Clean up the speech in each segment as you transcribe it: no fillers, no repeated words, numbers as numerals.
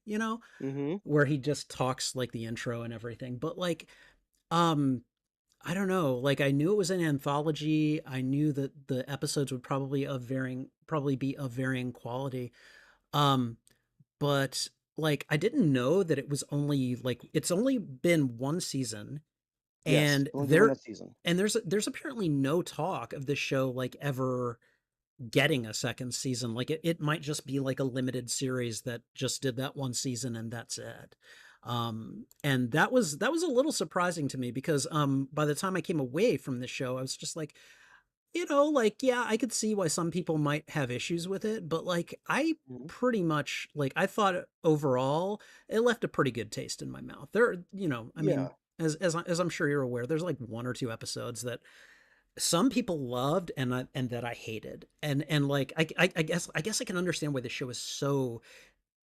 you know, Hmm. where he just talks like the intro and everything. But like, um, I don't know. Like I knew it was an anthology. I knew that the episodes would probably be of varying quality. Um, but like I didn't know that it was only like it's only been one season, Yes, and only been one that season. there's apparently no talk of the show like ever getting a second season. Like it might just be like a limited series that just did that one season and that's it. And that was a little surprising to me because by the time I came away from the show, I was just like, like yeah, I could see why some people might have issues with it, but like I Mhm. pretty much like I thought overall it left a pretty good taste in my mouth. I mean, Yeah. as I'm sure you're aware, there's like one or two episodes that some people loved and that I hated. And like I guess I can understand why the show is so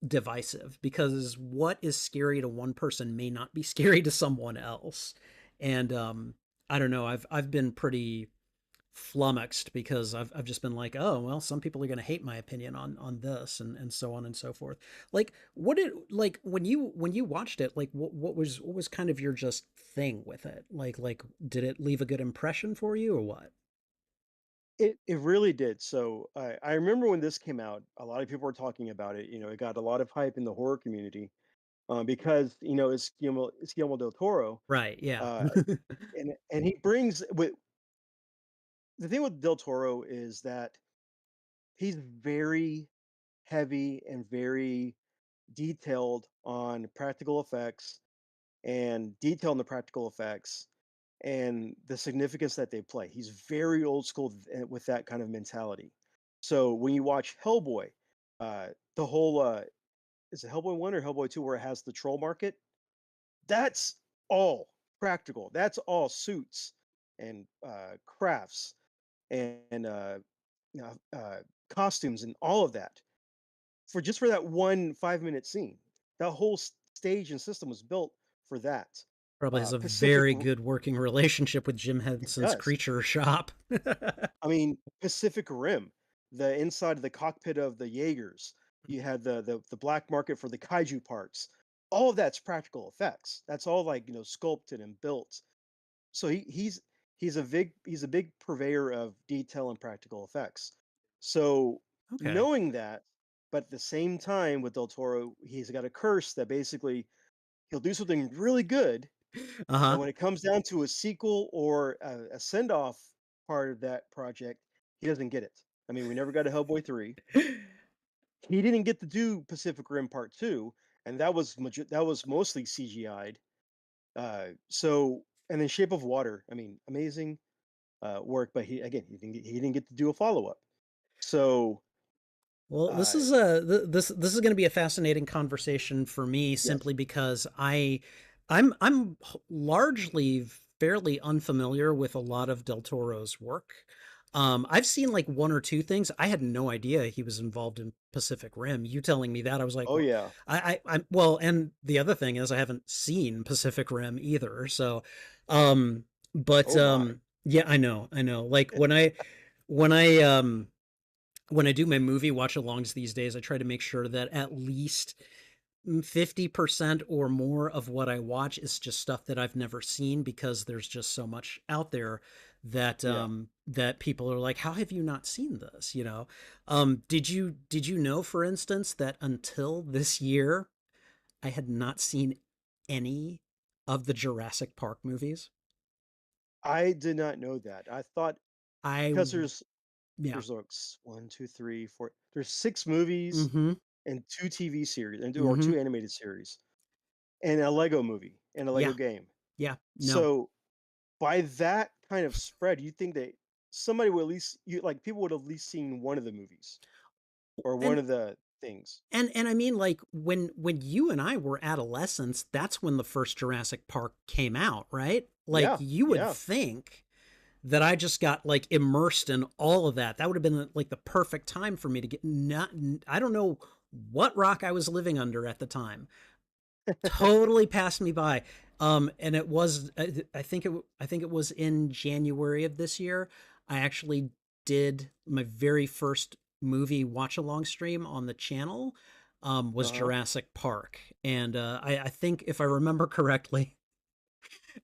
divisive because what is scary to one person may not be scary to someone else. And I don't know, I've been pretty flummoxed because I've just been like, oh well, some people are going to hate my opinion on this and so on and so forth. Like, what did like when you watched it? Like, what was kind of your just thing with it? Like did it leave a good impression for you or what? It really did. So I remember when this came out, a lot of people were talking about it. It got a lot of hype in the horror community because it's Guillermo del Toro, Right? Yeah. uh, and he brings with the thing with Del Toro is that he's very heavy and very detailed on practical effects and detail on the practical effects and the significance that they play. He's very old school with that kind of mentality. So when you watch Hellboy, the whole is it Hellboy 1 or Hellboy 2 where it has the troll market? That's all practical. That's all suits and crafts and you know, costumes and all of that for that one 5-minute scene. That whole stage and system was built for that. Probably has a Pacific, very good working relationship with Jim it Henson's does. Creature Shop. I mean, Pacific Rim, the inside of the cockpit of the Jaegers, you had the black market for the kaiju parts. All of that's practical effects. That's all like sculpted and built. So he's a big purveyor of detail and practical effects. So Okay. knowing that, but at the same time with Del Toro, he's got a curse that basically he'll do something really good, and Uh-huh. when it comes down to a sequel or a send off part of that project, he doesn't get it. I mean, we never got a Hellboy 3. He didn't get to do Pacific Rim Part 2, and that was mostly CGI'd. So and then Shape of Water, I mean, amazing work, but he didn't get to do a follow up. So Well, this uh, is this is going to be a fascinating conversation for me yes, simply because I'm largely fairly unfamiliar with a lot of Del Toro's work. I've seen like one or two things. I had no idea he was involved in Pacific Rim. You telling me that, I was like, oh well, yeah, well, and the other thing is I haven't seen Pacific Rim either. So, um, but oh my, yeah, I know. Like when I when I do my movie watch alongs these days, I try to make sure that at least 50% or more of what I watch is just stuff that I've never seen because there's just so much out there that yeah. that people are like, how have you not seen this? Did you know, for instance, that until this year I had not seen any of the Jurassic Park movies? I did not know that. I thought I because Yeah. there's like one, two, three, four. There's 6 movies Mm-hmm. and 2 TV series or Mm-hmm. 2 animated series and a Lego movie and a Lego Yeah. game. Yeah. No. So by that kind of spread, you think that somebody would at least people would have at least seen one of the movies or one And of the things. and I mean, like when you and I were adolescents, that's when the first Jurassic Park came out, right? Like Yeah, you would yeah. think that I just got like immersed in all of that. That would have been like the perfect time for me to get not I don't know what rock I was living under at the time. Totally passed me by. And it was I think it was in January of this year. I actually did my very first movie watch along stream on the channel. was Uh-huh. Jurassic Park, and I think if I remember correctly,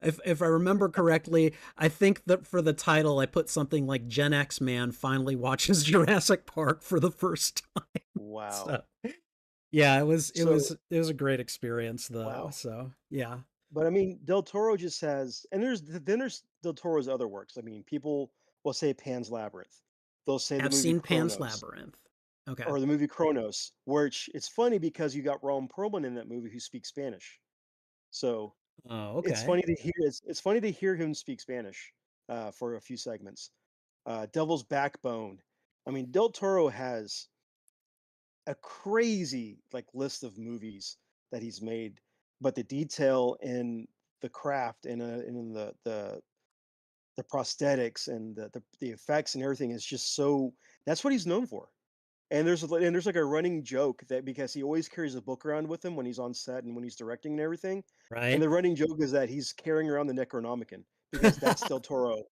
if I remember correctly, I think that for the title I put something like Gen X man finally watches Jurassic Park for the first time. Wow. So yeah, So it was a great experience though. wow. So yeah, But I mean, Del Toro just has, and there's Del Toro's other works. I mean, people will say Pan's Labyrinth. They'll say the have movie seen Pan's Chronos Labyrinth. Okay. or the movie Chronos, which it's funny because you got Ron Perlman in that movie who speaks Spanish. So Oh, it's okay. funny to hear it's funny to hear him speak Spanish for a few segments. Devil's Backbone. I mean, Del Toro has a crazy like list of movies that he's made, but the detail in the craft and in the prosthetics and the effects and everything is just so that's what he's known for. And there's like a running joke that because he always carries a book around with him when he's on set and when he's directing and everything. And Right. the running joke is that he's carrying around the Necronomicon because that's Del Toro.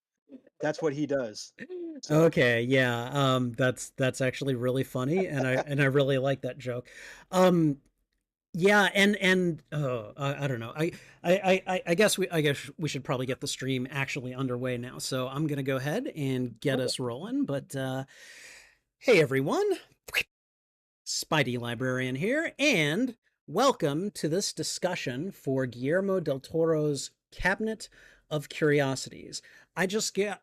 That's what he does. So Okay, yeah. That's actually really funny, and I really like that joke. Um, yeah, and I don't know. I guess we should probably get the stream actually underway now. So I'm gonna go ahead and get okay. us rolling. But hey everyone, Spidey Librarian here, and welcome to this discussion for Guillermo del Toro's Cabinet of Curiosities. I just get,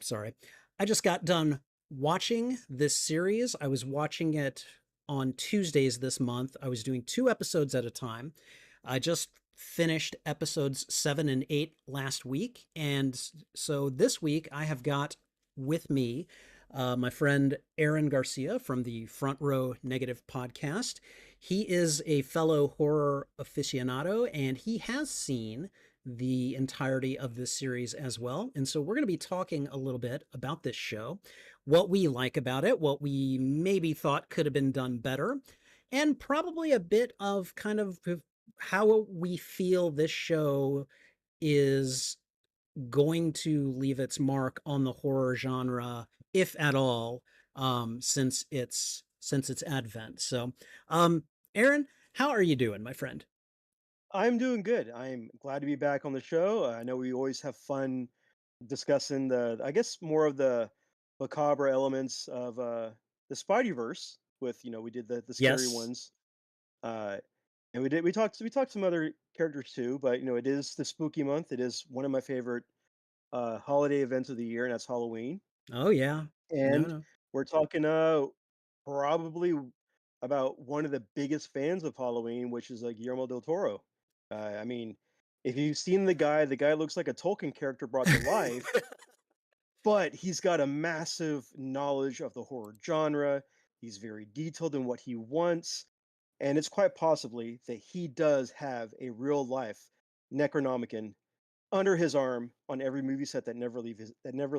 sorry, I just got done watching this series. I was watching it on Tuesdays this month. I was doing 2 episodes at a time. I just finished episodes 7 and 8 last week, and so this week I have got with me my friend Aaron Garcia from the Front Row Negative podcast. He is a fellow horror aficionado and he has seen the entirety of this series as well. And so we're going to be talking a little bit about this show, what we like about it, what we maybe thought could have been done better, and probably a bit of kind of how we feel this show is going to leave its mark on the horror genre, if at all, since its advent. So, Aaron, how are you doing, my friend? I'm doing good. I'm glad to be back on the show. I know we always have fun discussing I guess, more of the macabre elements of the Spideyverse. With we did the scary Yes. ones, uh, and we talked some other characters too. But it is the spooky month. It is one of my favorite holiday events of the year, and that's Halloween. Oh yeah. No, And no. we're talking probably about one of the biggest fans of Halloween, which is Guillermo del Toro. I mean, if you've seen the guy looks like a Tolkien character brought to life, but he's got a massive knowledge of the horror genre. He's very detailed in what he wants, and it's quite possibly that he does have a real life Necronomicon under his arm on every movie set that never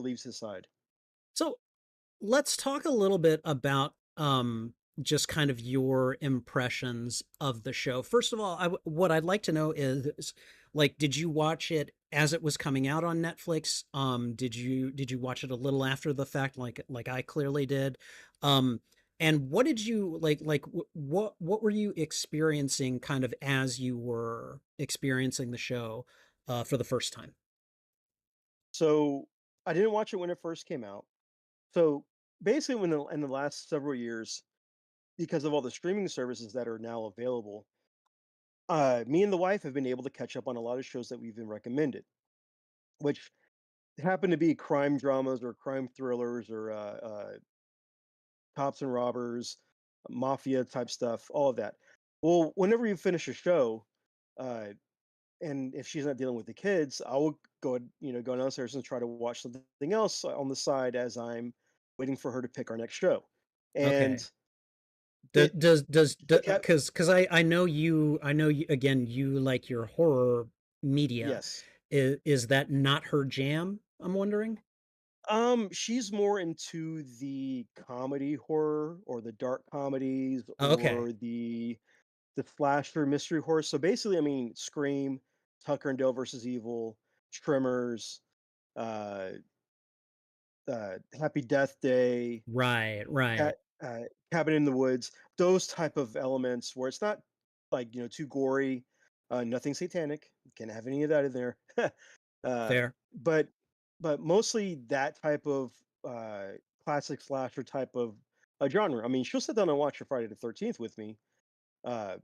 leaves his side. So let's talk a little bit about just kind of your impressions of the show. First of all, what I'd like to know is like did you watch it as it was coming out on Netflix? Did you watch it a little after the fact like I clearly did? Um and what did you what were you experiencing kind of as you were experiencing the show for the first time? So I didn't watch it when it first came out. So basically, in the last several years, because of all the streaming services that are now available, me and the wife have been able to catch up on a lot of shows that we've been recommended, which happen to be crime dramas or crime thrillers or cops and robbers, mafia type stuff, all of that. Well, whenever you finish a show, uh, and if she's not dealing with the kids, I will go downstairs and try to watch something else on the side as I'm waiting for her to pick our next show. Okay. And it Does the cat because I know you again you like your horror media. yes. Is that not her jam? I'm wondering. She's more into the comedy horror or the dark comedies Oh, okay. or the slasher mystery horror. So basically, I mean, Scream, Tucker and Dale versus Evil, Tremors, uh, Happy Death Day, Right, right. uh, Cabin in the Woods, those type of elements where it's not like too gory, nothing satanic. Can't have any of that in there. uh, Fair. but mostly that type of classic slasher type of genre. I mean, she'll sit down and watch a Friday the 13th with me. Uh,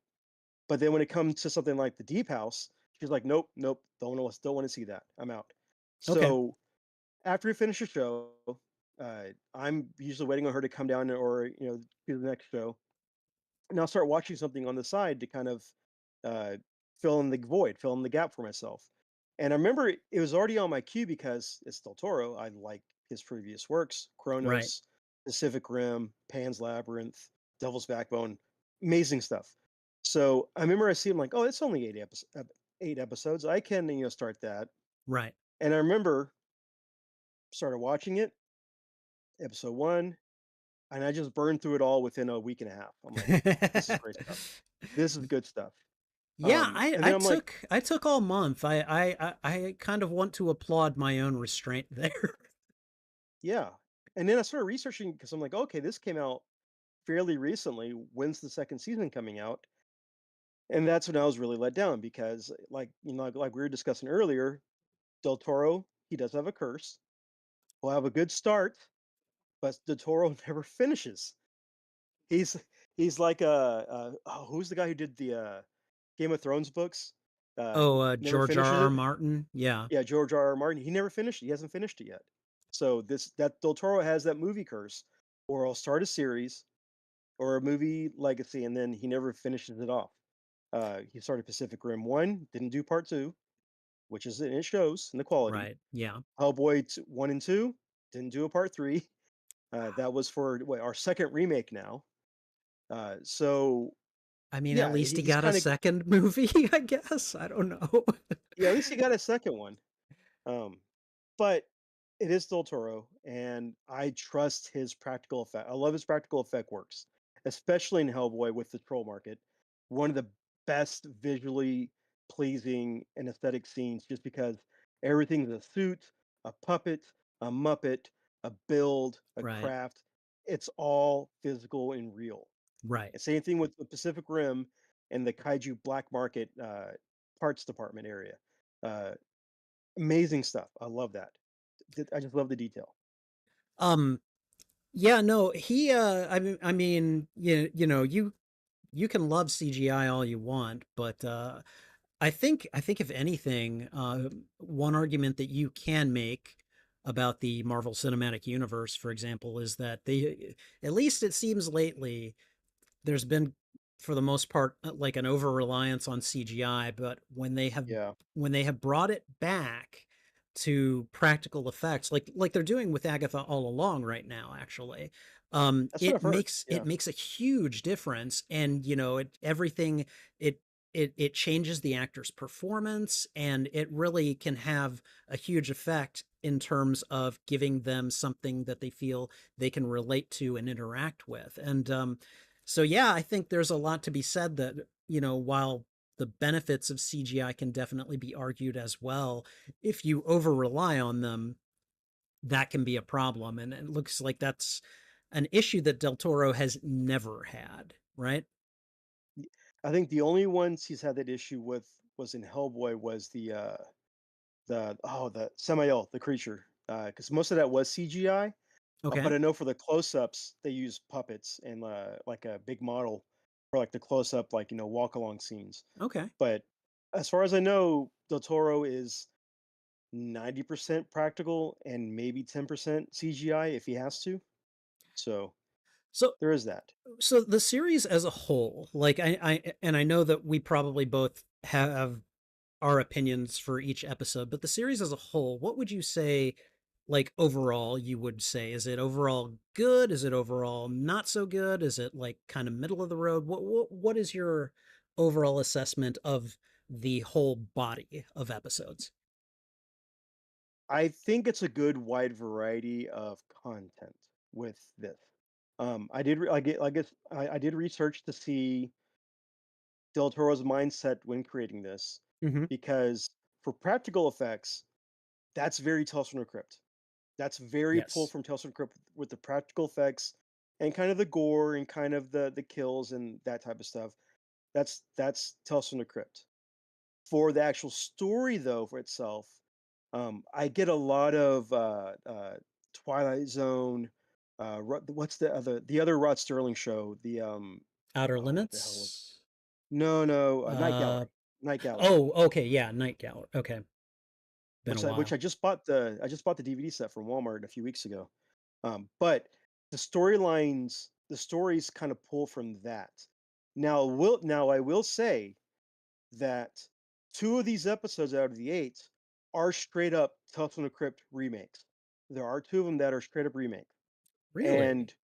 but then when it comes to something like the Deep House, she's like, nope, nope, don't want to see that. I'm out. Okay. So after we finish the show, I'm usually waiting on her to come down or do the next show, and I'll start watching something on the side to kind of uh, fill in the void, fill in the gap for myself. And I remember it was already on my queue because it's Del Toro. I like his previous works: Right. Kronos, Pacific Rim, Pan's Labyrinth, Devil's Backbone, amazing stuff. So I remember I see him like, oh, it's only 8 episodes. I can start that. Right. And I remember started watching it, episode one, and I just burned through it all within a week and a half. I'm like, this is great stuff. This is good stuff. Yeah, And then I'm like, I took all month. I kind of want to applaud my own restraint there. yeah. And then I started researching because I'm like, okay, this came out fairly recently. When's the second season coming out? And that's when I was really let down because, like we were discussing earlier, Del Toro, he does have a curse. He'll have a good start, but Del Toro never finishes. He's he's like who's the guy who did the Game of Thrones books? Oh, Never George R. finishes R. it. Martin. Yeah. Yeah, George R. R. Martin. He never finished. He hasn't finished it yet. So this that Del Toro has that movie curse, or I'll start a series or a movie legacy, and then he never finishes it off. He started Pacific Rim 1, didn't do part 2, which is and it shows in the quality. Right. Yeah. Hellboy 1 and 2, didn't do a part 3. That was for what, our second remake now. So I mean, at yeah, least he he's got a kind of second movie, I guess. I don't know. yeah, at least he got a second one. Um, but it is Del Toro, and I trust his practical effect. I love his practical effect works, especially in Hellboy with the troll market. One of the best visually pleasing and aesthetic scenes, just because everything's a suit, a puppet, a muppet, a build, a Right. craft. It's all physical and real. Right. And same thing with the Pacific Rim and the kaiju black market parts department area. Uh, Amazing stuff. I love that. I just love the detail. Um, yeah, no, he I mean, you can love CGI all you want, but I think if anything, one argument that you can make about the Marvel Cinematic Universe, for example, is that they, at least it seems lately, there's been, for the most part, like an over reliance on CGI. But Yeah, when they have brought it back to practical effects, like they're doing with Agatha all along right now, actually, that's what I've heard. it Yeah, makes a huge difference. And everything, it it changes the actor's performance, and it really can have a huge effect in terms of giving them something that they feel they can relate to and interact with. And so yeah, I think there's a lot to be said that, while the benefits of CGI can definitely be argued as well, if you over rely on them, that can be a problem. And it looks like that's an issue that Del Toro has never had, right? I think the only ones he's had that issue with was in Hellboy was the Samael, the creature, because most of that was CGI. But Okay. I know for the close-ups they use puppets and like a big model for like the close-up, like walk along scenes. Okay. But as far as I know, Del Toro is 90% practical and maybe 10% CGI if he has to. So So there is that. so the series as a whole, like I know that we probably both have our opinions for each episode, but the series as a whole, what would you say, like overall, you would say? Is it overall good? Is it overall not so good? Is it like kind of middle of the road? What is your overall assessment of the whole body of episodes? I think it's a good wide variety of content with this. I did research to see Del Toro's mindset when creating this, Hmm. because for practical effects, that's very Tales from the Crypt. That's very pulled Yes. from Tales from the Crypt with the practical effects, and kind of the gore and kind of the kills and that type of stuff. That's Tales from the Crypt. For the actual story, though, for itself, I get a lot of Twilight Zone. What's the other Rod Sterling show? Outer What the hell was it? Limits. No, no, Night Uh Gallery. Night Gallery. oh, okay, yeah, Night Gallery. Okay, been a Which while. I just bought the DVD set from Walmart a few weeks ago. But the stories kind of pull from that. Now I will say that 2 of these episodes out of the 8 are straight up Tales from the Crypt remakes. There are 2 of them that are straight up remake, Really? and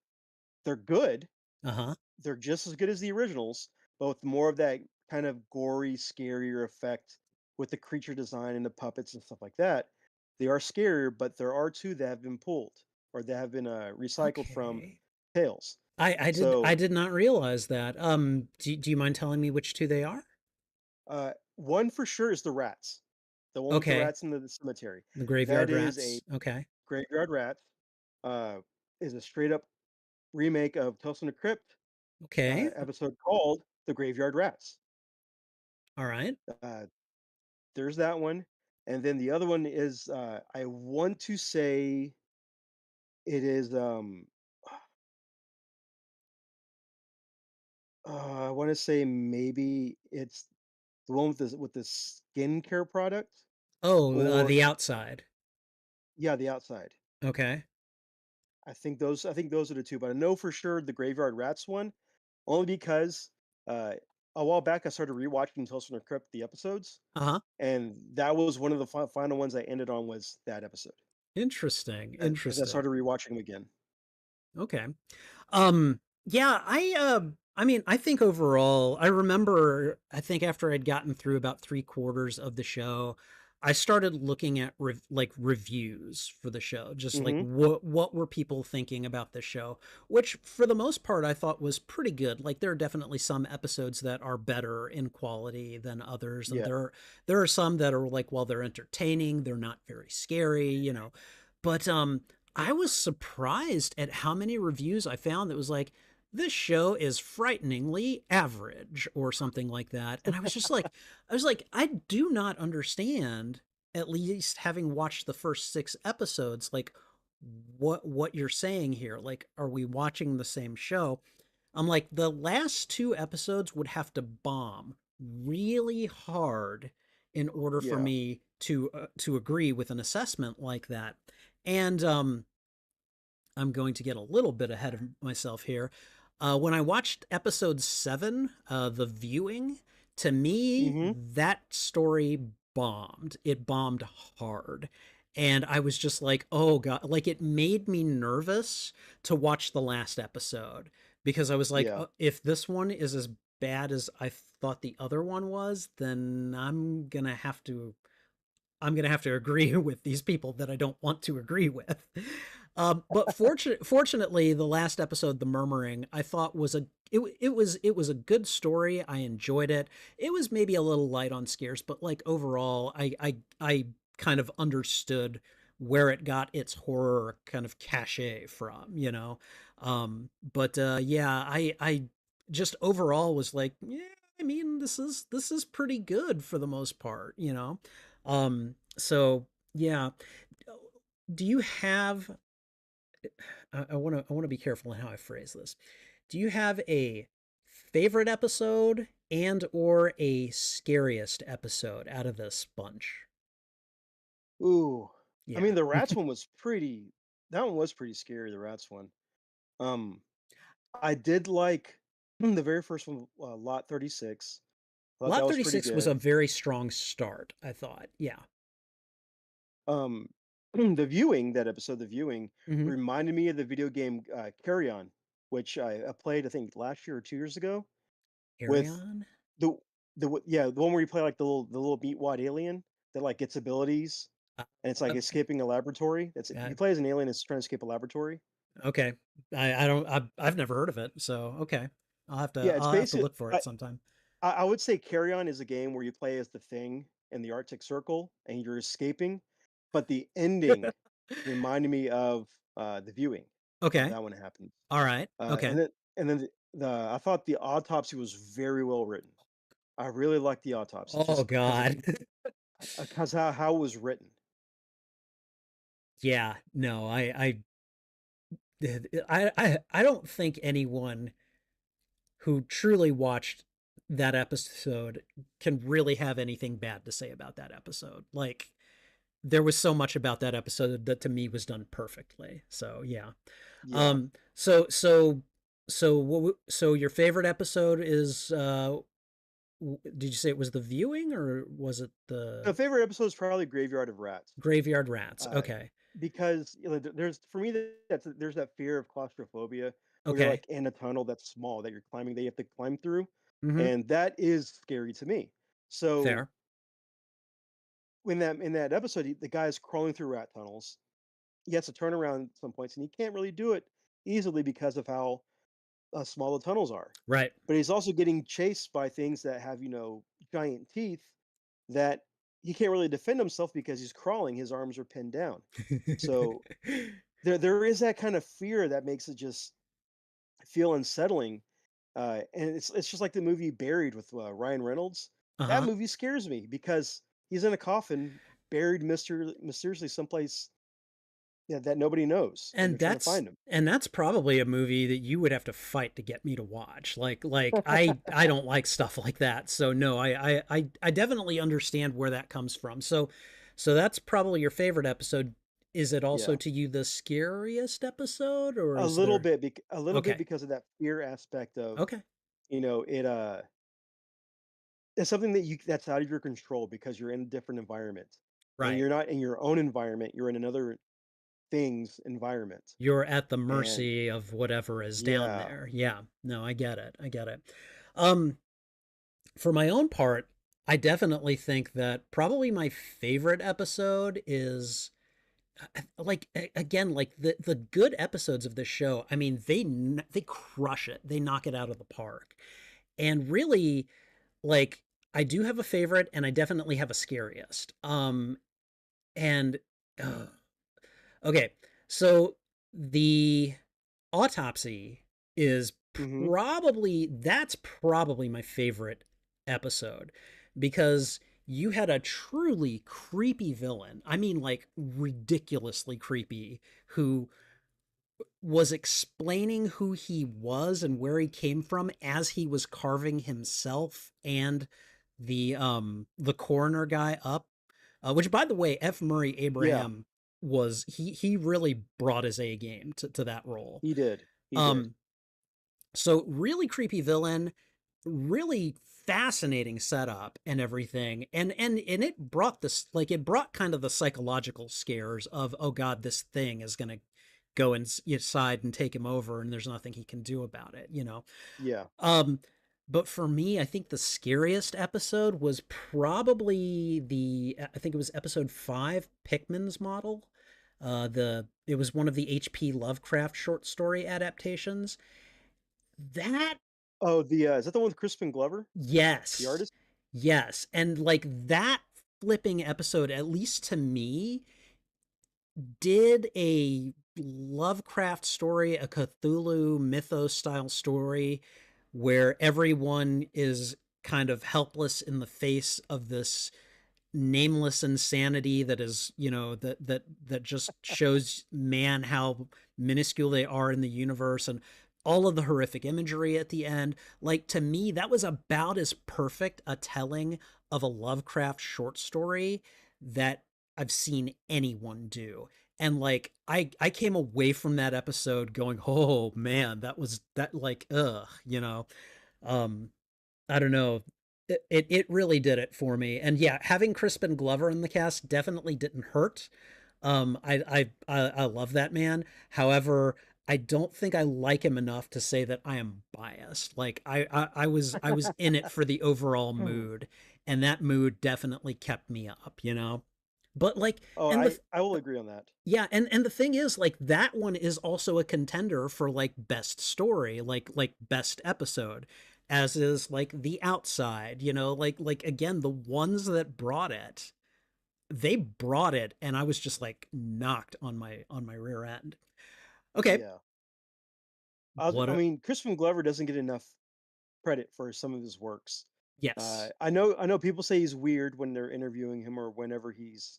they're good. Uh huh. They're just as good as the originals, but with more of that kind of gory, scarier effect with the creature design and the puppets and stuff like that. They are scarier, but there are 2 that have been pulled or that have been, recycled from Okay. Tales. I So, did not realize that. Do you mind telling me which two they are? one for sure is the rats. The one with the Okay, rats in the cemetery. the That graveyard is a rats. Okay. Graveyard Rats, uh, is a straight up remake of Tales from the Crypt, Okay. episode called The Graveyard Rats. All right. Uh, there's that one, and then the other one is, I want to say it is, I wanna say maybe it's the one with the skincare product, Oh, or the outside. yeah, The Outside. Okay. I think those are the 2, but I know for sure the Graveyard Rats one, only because, uh, a while back I started rewatching Tales from the Crypt, the episodes, Uh huh. and that was one of the final ones I ended on was that episode, Interesting. as I Interesting. started rewatching them again. Okay. Yeah, I mean, I think overall, I remember I think after I'd gotten through about 3/4 of the show, I started looking at reviews for the show, just like Mhm. what were people thinking about the show, which for the most part I thought was pretty good. Like there are definitely some episodes that are better in quality than others, and Yeah. there are some that are like, while they're entertaining, they're not very scary, But I was surprised at how many reviews I found that was like, this show is frighteningly average or something like that. And I was like, I do not understand, at least having watched the first 6 episodes, like what you're saying here. Like, are we watching the same show? I'm like, the last 2 episodes would have to bomb really hard in order for Yeah. me to agree with an assessment like that. And I'm going to get a little bit ahead of myself here. When I watched episode 7, The Viewing, to me, Mhm. that story bombed. It bombed hard. And I was just like, oh God, like it made me nervous to watch the last episode because I was like, Yeah. oh, if this one is as bad as I thought the other one was, then I'm gonna have to agree with these people that I don't want to agree with. But fortunately, the last episode, "The Murmuring," I thought was it was a good story. I enjoyed it. It was maybe a little light on scares, but like overall, I kind of understood where it got its horror kind of cachet from, But yeah, I just overall was like, yeah, I mean, this is pretty good for the most part, So yeah, do you have? I want to be careful in how I phrase this. Do you have a favorite episode and or a scariest episode out of this bunch? Ooh. I Yeah, mean, the rats one was pretty that one was pretty scary, the rats one. Um, I did like the very first one, Lot 36. I thought that Lot was pretty 36 was a good. very strong start, I thought. Yeah. Um, the viewing Hmm. reminded me of the video game, Carry On, which I played, I think, last year or 2 years ago Carry with on. the yeah, the one where you play, like, the little meat wad alien that, like, gets abilities, Uh, and it's, like, escaping a laboratory. That's uh, you play as an alien that's trying to escape a laboratory. okay. I don't I've never heard of it, so okay. Yeah, it's I'll have to basic look for it sometime. I would say Carry On is a game where you play as the Thing in the Arctic Circle, and you're escaping, but the ending reminded me of, The Viewing. Okay. that one happens. All right. And Okay. then I thought the autopsy was very well written. I really liked the autopsy Oh just because of God. 'cause how it was written. Yeah. No, I don't think anyone who truly watched that episode can really have anything bad to say about that episode. Like there was so much about that episode that to me was done perfectly. So yeah. Yeah. Um. So your favorite episode is did you say it was the viewing or was it The the favorite episode is probably Graveyard of Rats, graveyard rats? uh, Okay. because, there's for me, there's that fear of claustrophobia where you're, Okay. like, in a tunnel that's small that you're climbing that you have to climb through, Mm-hmm. and that is scary to me. So, Fair. when that in that episode, the guy's crawling through rat tunnels. He has to turn around at some points, and he can't really do it easily because of how, small the tunnels are. Right. But he's also getting chased by things that have, giant teeth that he can't really defend himself because he's crawling, his arms are pinned down. So, there is that kind of fear that makes it just feel unsettling, and it's just like the movie Buried with, Ryan Reynolds. That Uh-huh. movie scares me because he's in a coffin, buried mysteriously someplace, yeah, that nobody knows, and they're And trying to find him. that's probably a movie that you would have to fight to get me to watch. Like I don't like stuff like that. So no, I definitely understand where that comes from. So that's probably your favorite episode. Is it also Yeah. to you the scariest episode or is there A little bit Okay. because of that fear aspect of, Okay. it, it's something that's out of your control because you're in a different environment, and Right. you're not in your own environment, you're in another thing's environment, You're at the and mercy of whatever is down yeah. there. Yeah. No, I get it. I get it. Um for my own part, I definitely think that probably my favorite episode is like again like the good episodes of this show. I mean, they crush it. They knock it out of the park. And really like I do have a favorite and I definitely have a scariest. And uh, okay. So the autopsy is Mhm. probably my favorite episode because you had a truly creepy villain. I mean like ridiculously creepy who was explaining who he was and where he came from as he was carving himself and the coroner guy up, which by the way F. Murray Yeah, Abraham was he really brought his A game to that role. he did, he did. um so really creepy villain, really fascinating setup and everything. And it brought this like it brought kind of the psychological scares of oh god, this thing is going to go inside and take him over and there's nothing he can do about it, you know. Yeah. Um but for me, I think the scariest episode was probably I think it was episode 5, Pickman's Model. The it was one of the H.P. Lovecraft short story adaptations. That Oh, is that the one with Crispin Glover, the Yes. artist? Yes. And like that flipping episode, at least to me, did a Lovecraft story, a Cthulhu mythos style story where everyone is kind of helpless in the face of this nameless insanity that is, you know, that just shows man how minuscule they are in the universe and all of the horrific imagery at the end. Like to me that was about as perfect a telling of a Lovecraft short story that I've seen anyone do. And like I came away from that episode going, "Oh man, that was that like ugh, you know." Um I don't know. It really did it for me. And yeah, having Crispin Glover in the cast definitely didn't hurt. I love that man. However, I don't think I like him enough to say that I am biased. Like I was in it for the overall Hmm. mood, and that mood definitely kept me up, you know. But like, Oh, and the I will agree on that. yeah, and the thing is, like that one is also a contender for like best story, like best episode, as is like The Outside, you know, like again, the ones that brought it, they brought it, and I was just like knocked on my rear end. Okay, Yeah. What I a mean, Crispin Glover doesn't get enough credit for some of his works. yes. I know people say he's weird when they're interviewing him or whenever he's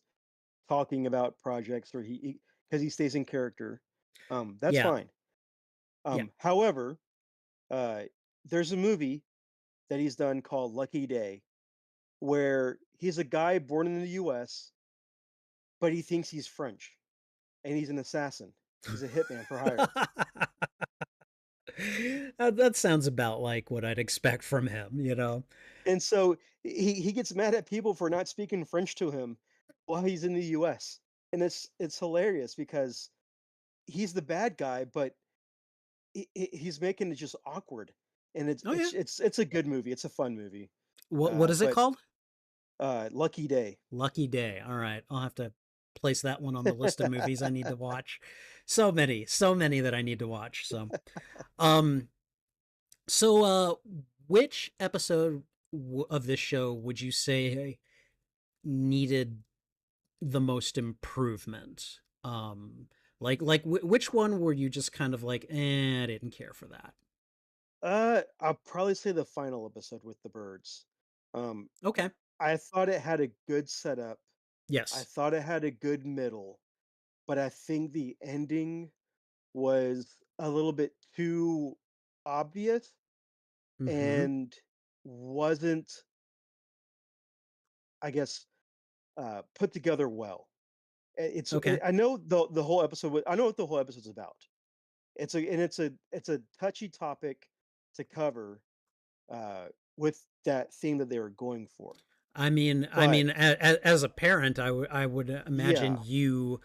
talking about projects or because he stays in character. That's Yeah. fine. Yeah. However, uh, there's a movie that he's done called Lucky Day where he's a guy born in the US, but he thinks he's French and he's an assassin. He's a hitman for hire. That sounds about like what I'd expect from him, you know? And so he gets mad at people for not speaking French to him while he's in the US. And it's hilarious because he's the bad guy, but he's making it just awkward. And Oh yeah. it's a good movie. It's a fun movie. What is it But called? Lucky Day. Lucky Day. All right. I'll have to place that one on the list of movies I need to watch. So many that I need to watch. Um so which episode of this show would you say needed the most improvement? Which one were you just kind of like, I didn't care for that. I'll probably say the final episode with the birds. Um, Okay. I thought it had a good setup. I Yes. thought it had a good middle, but I think the ending was a little bit too obvious Mm-hmm. and wasn't, I guess, put together well. Okay. I know the whole episode. I know what the whole episode's about. It's a touchy topic to cover uh, with that theme that they were going for. But As a parent, I would imagine yeah, you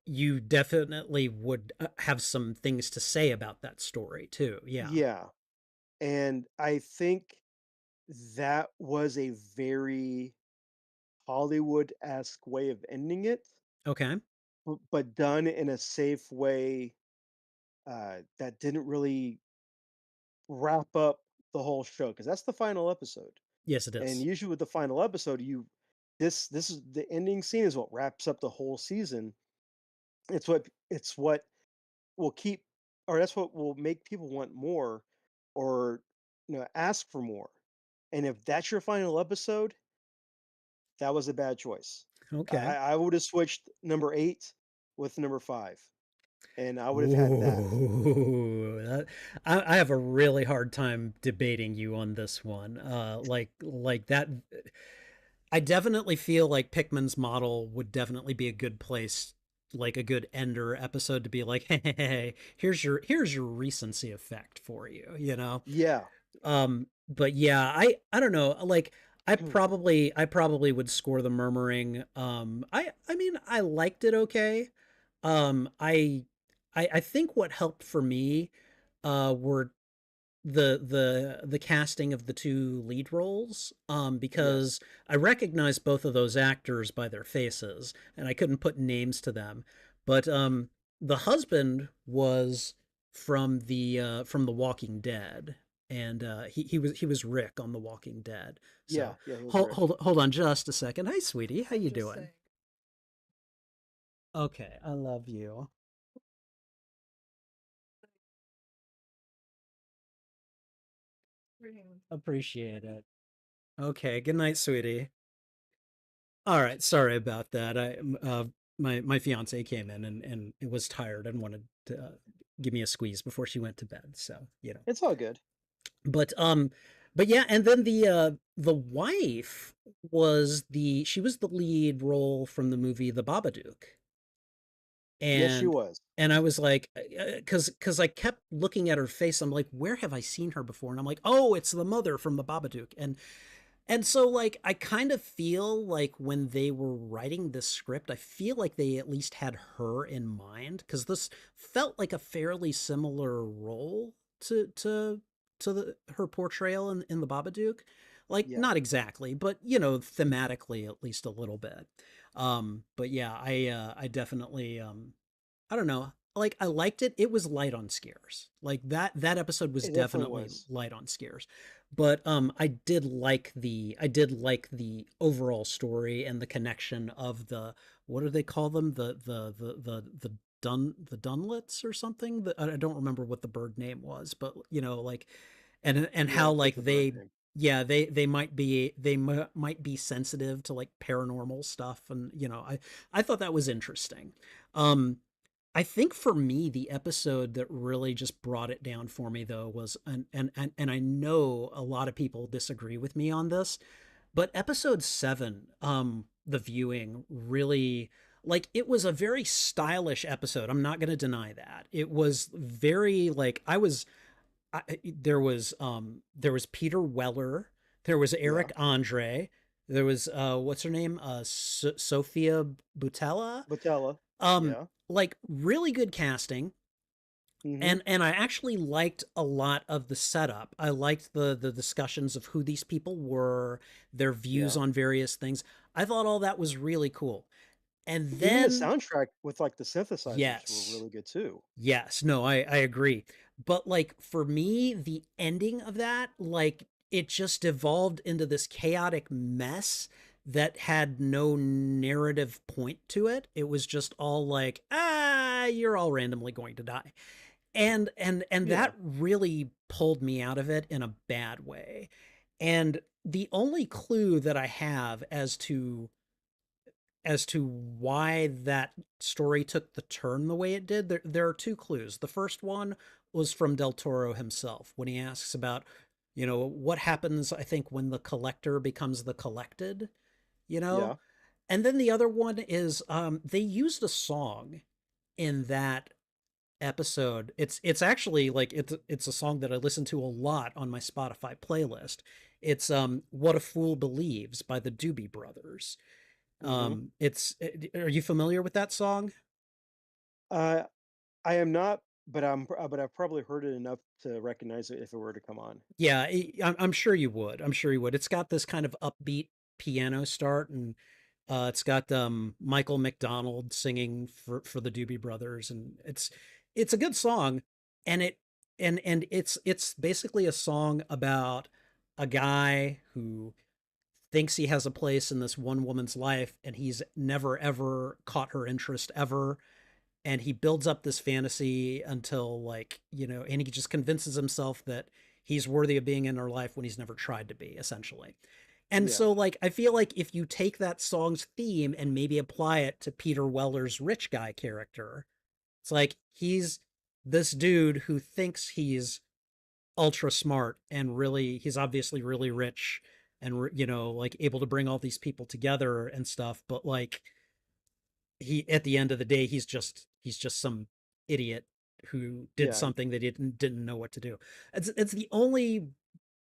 you definitely would have some things to say about that story too. Yeah. yeah, and I think that was a very Hollywood-esque way of ending it, Okay. but done in a safe way that didn't really wrap up the whole show because that's the final episode. Yes, it And is. usually with the final episode, this is the ending scene is what wraps up the whole season. It's what will keep or that's what will make people want more or ask for more. And if that's your final episode, that was a bad choice. Okay. I would have switched number 8 with number 5 and I would have had that. Ooh, I have a really hard time debating you on this one. Like that. I definitely feel like Pikmin's model would definitely be a good place, like a good ender episode to be like, hey, here's your recency effect for you, you know? Yeah. But yeah, I don't know, like I probably would score the murmuring. I mean I liked it okay. Um I I think what helped for me were the casting of the two lead roles, because Yes. I recognized both of those actors by their faces and I couldn't put names to them. But the husband was from the Walking Dead, and he was Rick on the Walking Dead. Yeah, So yeah, he was Rick. hold on just a second. Hi sweetie, how you doing? Okay, I love you. Appreciate it. Okay, good night sweetie. All right, sorry about that. My fiance came in and it was tired and wanted to give me a squeeze before she went to bed. So, you know. It's all good. But but yeah, and then the wife she was the lead role from the movie The Babadook. Yes, she And was. I was like, cuz I kept looking at her face. I'm like, where have I seen her before? And I'm like, oh, it's the mother from The Babadook. And so, like, I kind of feel like when they were writing this script, I feel like they at least had her in mind because this felt like a fairly similar role her portrayal in the Babadook. Like, Yeah. not exactly, but you know, thematically at least a little bit. But yeah, I definitely I don't know. Like I liked it. It was light on scares. Like that episode was It definitely definitely was. light on scares. But I did like the overall story and the connection of the what do they call them? The the Dunlets or something. I don't remember what the bird name was, but you know, like, and Yeah, how I like forget the bird they, name. yeah, might be sensitive to like paranormal stuff, and you know, I thought that was interesting. Um, I think for me, the episode that really just brought it down for me though was, and I know a lot of people disagree with me on this, but episode 7, the viewing really, like, it was a very stylish episode. I'm not going to deny that. It was very like there was Peter Weller, there was Yeah, Eric Andre, there was what's her name? Sophia Butella. Batella. Um Yeah. like really good casting, Mhm. and I actually liked a lot of the setup. I liked the discussions of who these people were, their views Yeah. on various things. I thought all that was really cool. And Even the then soundtrack with, like, the synthesizers were yes. really good too. Yes, no, I agree. But like for me, the ending of that, like it just evolved into this chaotic mess that had no narrative point to it. It was just all like, you're all randomly going to die. And Yeah. that really pulled me out of it in a bad way. And the only clue that I have as to why that story took the turn the way it did, there are two clues. The first one was from Del Toro himself when he asks about, you know, what happens, I think, when the collector becomes the collected, you know? Yeah. And then the other one is they used a song in that episode. It's actually like it's a song that I listen to a lot on my Spotify playlist. It's What a Fool Believes by the Doobie Brothers. Mhm. It's Are you familiar with that song? Uh, I am not, but but I've probably heard it enough to recognize it if it were to come on. Yeah, I'm sure you would. I'm sure you would. It's got this kind of upbeat piano start, and it's got Michael McDonald singing for the Doobie Brothers, and it's a good song, and it's basically a song about a guy who thinks he has a place in this one woman's life, and he's never ever caught her interest ever, and he builds up this fantasy until, like, you know, and he just convinces himself that he's worthy of being in her life when he's never tried to be, essentially. And Yeah. so, like, I feel like if you take that song's theme and maybe apply it to Peter Weller's rich guy character, it's like he's this dude who thinks he's ultra smart, and really he's obviously really rich, and you know, like able to bring all these people together and stuff, but like he, at the end of the day, he's just some idiot who did Yeah. something that he didn't know what to do. It's the only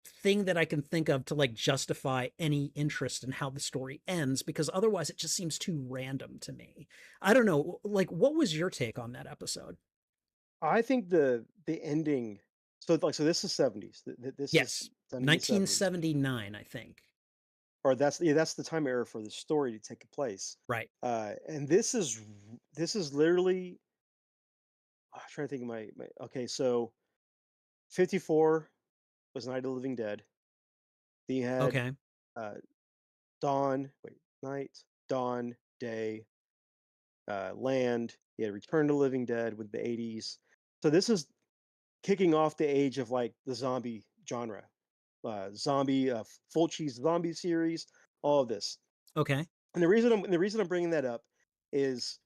thing that I can think of to like justify any interest in how the story ends, because otherwise it just seems too random to me. I don't know, like, what was your take on that episode? I think the ending, so this is 70s. This is Yes, done in the 70s. 1979, I think. Or that's the time era for the story to take place. Right. And this is literally, I'm trying to think of my okay, so 54 was Night of the Living Dead. Then you had Okay. uh night, dawn, day, land. You had Return to the Living Dead with the 80s. So this is kicking off the age of like the zombie genre. Zombie Fulci's zombie series, all of this. Okay. And the reason I'm bringing that up is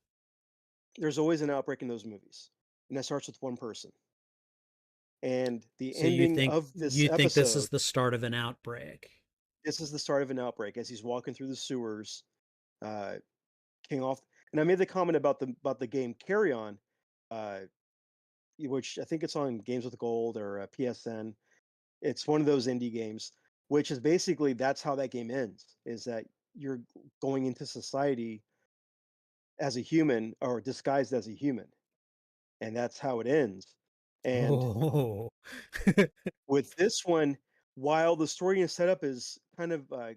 there's always an outbreak in those movies, and that starts with one person. And the So ending of this you think this is episode, the start of an outbreak? this is the start of an outbreak as he's walking through the sewers, uh, king off. And I made the comment about the game Carry On, uh, which I think it's on Games with Gold or PSN. It's one of those indie games, which is basically that's how that game ends. Is that you're going into society as a human or disguised as a human, and that's how it ends. And Oh. with this one, while the story and setup is kind of a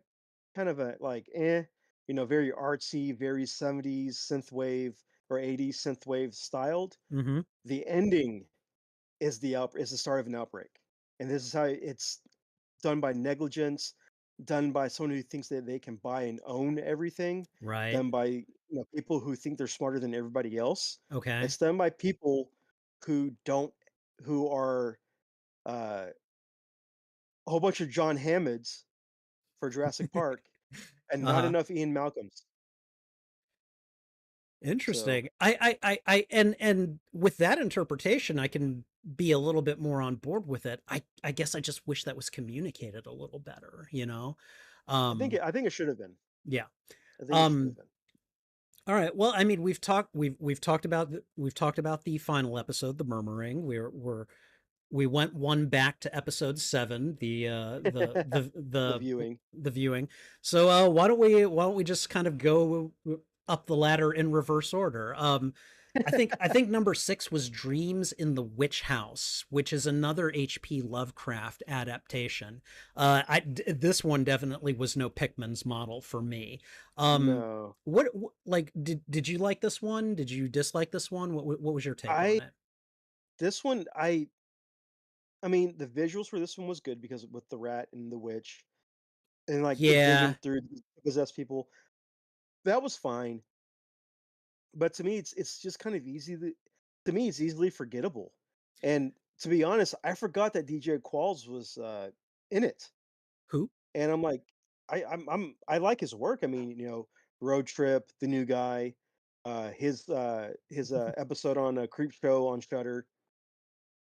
like very artsy, very 70s synthwave or 80s synthwave styled, Hmm. the ending is the start of an outbreak. And this is how it's done by negligence. done by someone who thinks that they can buy and own everything, Right. done by, people who think they're smarter than everybody else. Okay. It's done by people who don't who are, a whole bunch of John Hammonds for Jurassic Park and not Uh-huh. enough Ian Malcolms. So, Interesting. And with that interpretation, I can be a little bit more on board with it. I guess I just wish that was communicated a little better, you know? Um, I think it should have been. yeah. I think it should have Um, been. all right. Well, I mean, we've talked about we've talked about the final episode, the murmuring. We went one back to episode 7, The viewing. the viewing. So why don't we just kind of go up the ladder in reverse order? I think number 6 was Dreams in the Witch House, which is another H.P. Lovecraft adaptation. This one definitely was no Pickman's model for me. Um, No. like did you like this one? Did you dislike this one? What was your take I on it? This one, I mean, the visuals for this one was good because with the rat and the witch and, like, the Yeah, vision through the possessed people, that was fine. But to me, it's just kind of to me, it's easily forgettable. And to be honest, I forgot that DJ Qualls was, in it. who? And I'm like, I like his work. I mean, Road Trip, The New Guy, his episode on Creep Show on Shutter.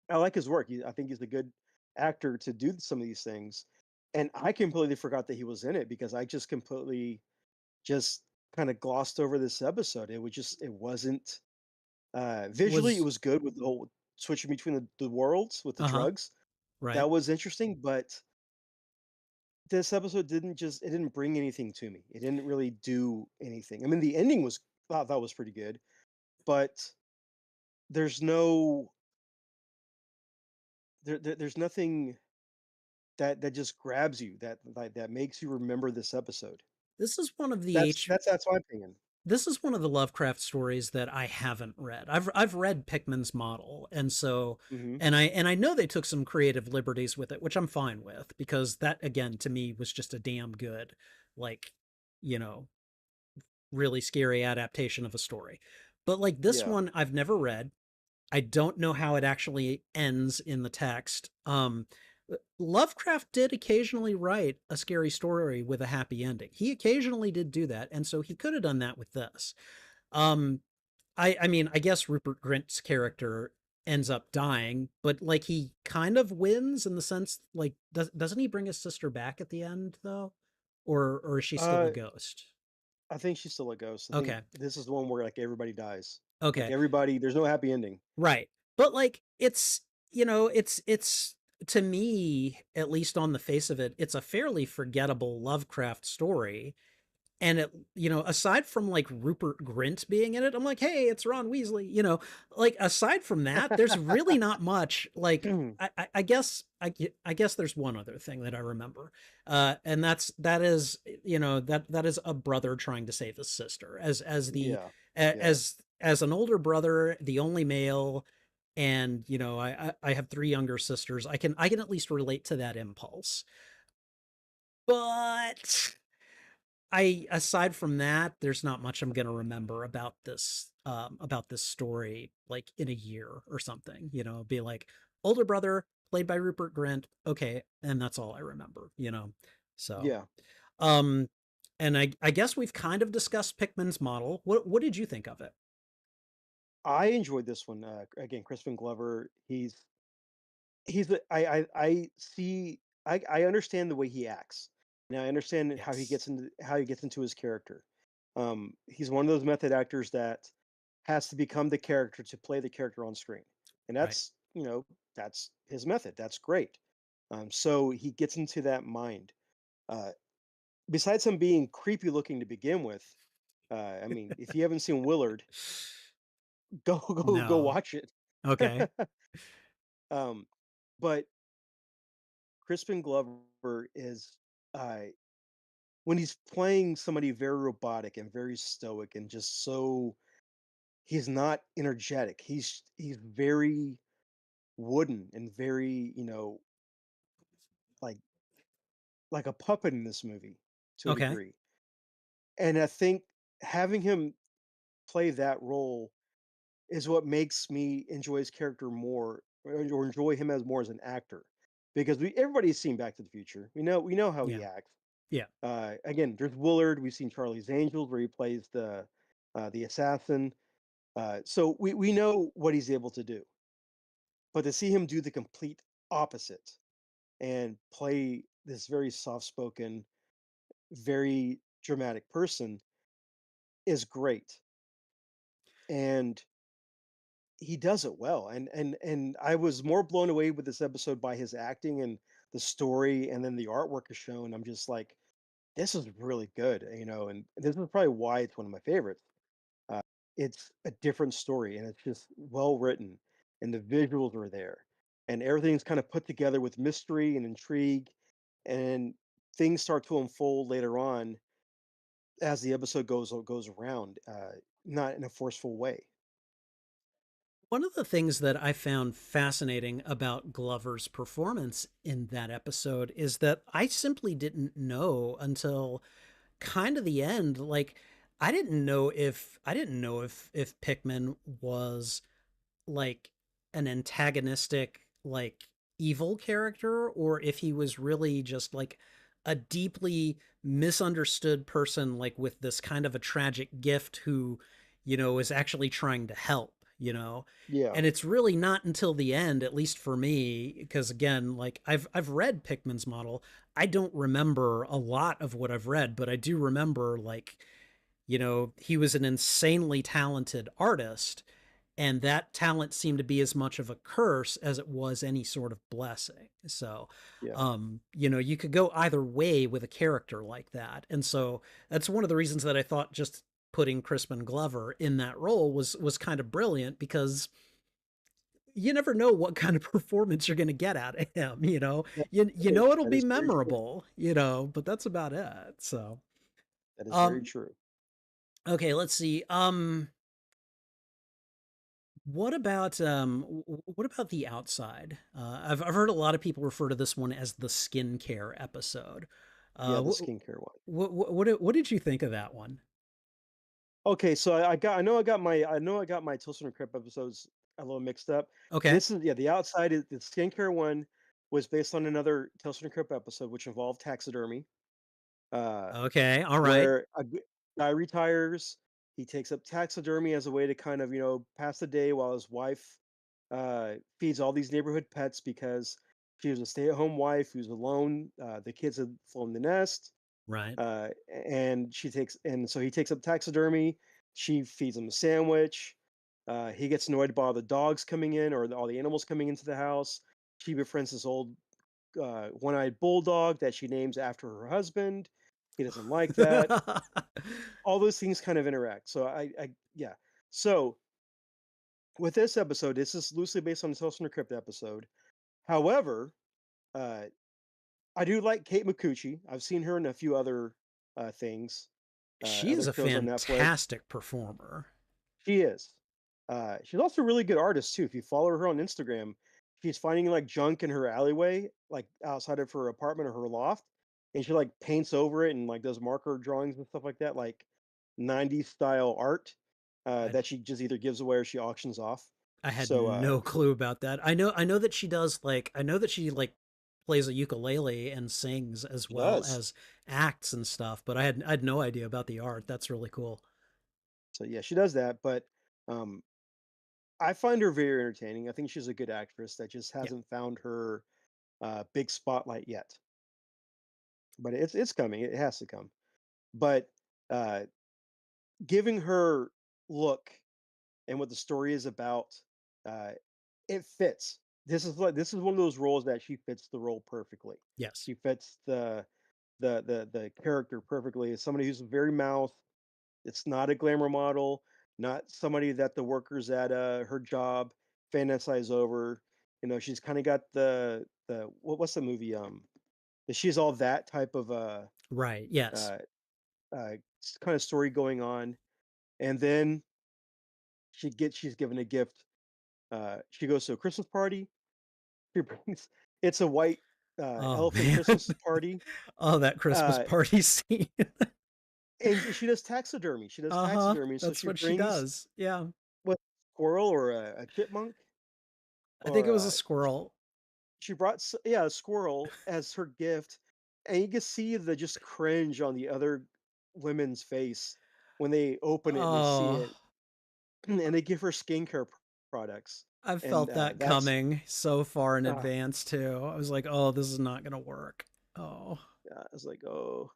I like his work. I think he's a good actor to do some of these things. And I completely forgot that he was in it because I just completely just kind of glossed over this episode. It wasn't visually it Was was good with the whole switching between the worlds with the uh-huh, drugs. right. That was interesting, but this episode it didn't bring anything to me. It didn't really do anything. I mean, the ending was thought that was pretty good, but there's no there's nothing that just grabs you that makes you remember this episode. This is one of the H That's my opinion. this is one of the Lovecraft stories that I haven't read. I've read Pickman's Model, and so Hmm. and I know they took some creative liberties with it, which I'm fine with because that again to me was just a damn good, like, you know, really scary adaptation of a story. But like this Yeah. one I've never read. I don't know how it actually ends in the text. Lovecraft did occasionally write a scary story with a happy ending. He occasionally did do that, and so he could have done that with this. Um, I mean, I guess Rupert Grint's character ends up dying, but like he kind of wins in the sense like doesn't he bring his sister back at the end though, or is she still a Uh, ghost? I think she's still a ghost. I think Okay, this is the one where like everybody dies. Like okay. everybody, there's no happy ending. Right. But like it's it's to me, at least on the face of it, it's a fairly forgettable Lovecraft story. And it, aside from like Rupert Grint being in it, I'm like, hey, it's Ron Weasley. Like aside from that, there's really not much. Like, I guess there's one other thing that I remember, and that is, that is a brother trying to save his sister Yeah. Yeah. as an older brother, the only male, and I have 3 younger sisters. I can at least relate to that impulse, but I aside from that, there's not much I'm gonna remember about this story like in a year or something. Be like older brother played by Rupert Grint. Okay, and that's all I remember. So Yeah. um, and I guess we've kind of discussed Pickman's Model. What did you think of it? I enjoyed this one. Again, Crispin Glover, he's the I see I understand the way he acts. And I understand Yes, how he gets into his character. He's one of those method actors that has to become the character to play the character on screen. And right. that's his method. That's great. So he gets into that mind. Uh, Besides him being creepy looking to begin with, I mean, if you haven't seen Willard, go No. watch it. Okay. um, but Crispin Glover is uh, when he's playing somebody very robotic and very stoic and just so he's not energetic. He's very wooden and very like like a puppet in this movie to a Okay. degree. And I think having him play that role is what makes me enjoy his character more, or enjoy him as more as an actor. Because everybody's seen Back to the Future. We know how he Yeah. acts. Yeah. Again, there's Willard. We've seen Charlie's Angels, where he plays the assassin. So we know what he's able to do. But to see him do the complete opposite and play this very soft-spoken, very dramatic person is great. And he does it well. And I was more blown away with this episode by his acting and the story, and then the artwork is shown. I'm just like, this is really good, and this is probably why it's one of my favorites. Uh, it's a different story, and it's just well written, and the visuals are there, and everything's kind of put together with mystery and intrigue, and things start to unfold later on as the episode goes around, not in a forceful way. One of the things that I found fascinating about Glover's performance in that episode is that I simply didn't know until kind of the end. Like, I didn't know if Pickman was like an antagonistic, like evil character, or if he was really just like a deeply misunderstood person, like with this kind of a tragic gift who, is actually trying to help. Yeah, And it's really not until the end, at least for me, because again, like I've read Pickman's model. I don't remember a lot of what I've read, but I do remember, like, he was an insanely talented artist, and that talent seemed to be as much of a curse as it was any sort of blessing. So, yeah. you could go either way with a character like that. And so that's one of the reasons that I thought just putting Crispin Glover in that role was kind of brilliant, because you never know what kind of performance you're going to get out of him. That You is know it'll that be is very true. memorable, but that's about it. So, That is very um true. okay, let's see. What about the outside? I've heard a lot of people refer to this one as the skincare episode. Yeah, the What skincare one. what did you think of that one? Okay, so I know I got my Tilson and Crip episodes a little mixed up. Okay. This is yeah, the outside is the skincare one was based on another Tilson and Crip episode, which involved taxidermy. Uh, Okay. All right. where guy retires, he takes up taxidermy as a way to kind of pass the day while his wife feeds all these neighborhood pets because she was a stay-at-home wife who's alone. The kids had flown the nest. Right. And so he takes up taxidermy. She feeds him a sandwich. He gets annoyed by all the dogs coming in or all the animals coming into the house. She befriends this old one-eyed bulldog that she names after her husband. He doesn't like that. All those things kind of interact. So yeah. So with this episode, this is loosely based on the Tales from the Crypt episode. However, uh, I do like Kate Micucci. I've seen her in a few things, She is other a shows on Netflix. fantastic performer. She is. She's also a really good artist too. If you follow her on Instagram, she's finding like junk in her alleyway, like outside of her apartment or her loft, and she like paints over it and like does marker drawings and stuff like that, like 90s style art I that she just either gives away or she auctions off. I had So no clue about that. I know that she does, like, I know that she like plays a ukulele and sings as she well does. as acts and stuff, but I had no idea about the art. That's really cool. So yeah, she does that. But um, I find her very entertaining. I think she's a good actress that just Yeah. hasn't found her big spotlight yet. But it's coming. It has to come. But uh, giving her look and what the story is about, uh, it fits. This is one of those roles that she fits the role perfectly. Yes. She fits the character perfectly. As somebody who's very mouth. It's not a glamour model, not somebody that the workers at her job fantasize over. She's kind of got what's the movie? The She's All That type of Right. Yes. uh, kind of story going on, and then she's given a gift. She goes to a Christmas party. She brings it's a white. Oh Elephant man. Christmas party, Oh, that Christmas uh, party scene. and she does taxidermy. She does Uh-huh. taxidermy, so That's she what she brings does. Yeah. what squirrel or a chipmunk I think or it was a squirrel. she brought yeah, a squirrel as her gift, and you can see the just cringe on the other women's face when they open it and they see Oh, it, and they give her skincare products, I and felt that that's coming so far in uh, advance too. I was like, "Oh, this is not going to work." Oh. yeah, I was like, oh,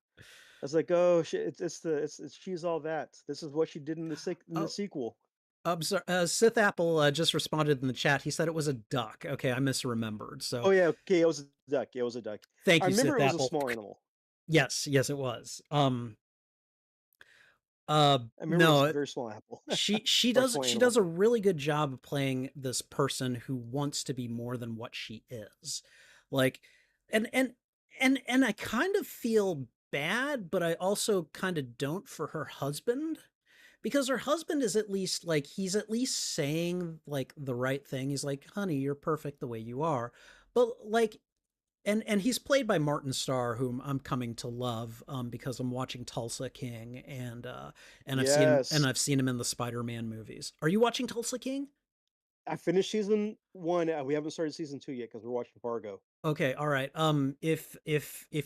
oh, shit, it's she's all that. This is what she did in in the Oh, sequel. I'm sorry. Sith Apple just responded in the chat. He said it was a duck. Okay, I misremembered. So Oh yeah, okay, it was a duck. Yeah, it was a duck. thank I you, remember Sith it was a Apple. small animal. Yes, yes, it was. I remember it was a No, very small apple she or a does small she animal. does a really good job of playing this person who wants to be more than what she is. Like, and and and I kind of feel bad, but I also kind of don't for her husband because her husband is at least like he's at least saying like the right thing. He's like, "Honey, you're perfect the way you are." But like and he's played by Martin Starr, whom I'm coming to love because I'm watching Tulsa King and Yes, I've seen him in the Spider-Man movies. Are you watching Tulsa King? I finished season 1, we haven't started season 2 yet because 'cause we're watching Fargo. Okay, all right. If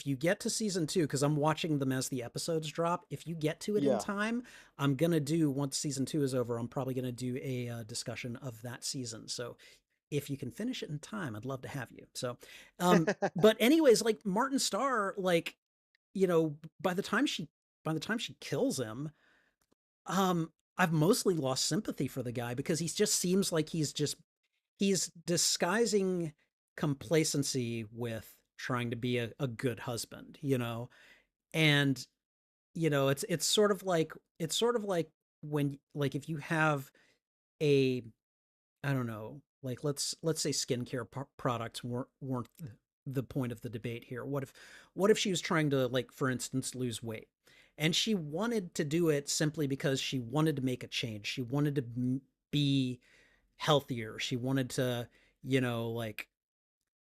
you get to season two, because I'm watching them as the episodes drop, if you get to it in Yeah. time, I'm gonna do once season two is over. I'm probably gonna do a discussion of that season. So if you can finish it in time, I'd love to have you. So, but anyways, like Martin Starr, like you know, by the time she kills him, I've mostly lost sympathy for the guy because he just seems like he's disguising complacency with trying to be a good husband, you know? And, you know, it's sort of like when like if you have a I don't know, like let's say skincare products weren't the point of the debate here. What if she was trying to like for instance lose weight and she wanted to do it simply because she wanted to make a change. She wanted to be healthier. She wanted to, you know, like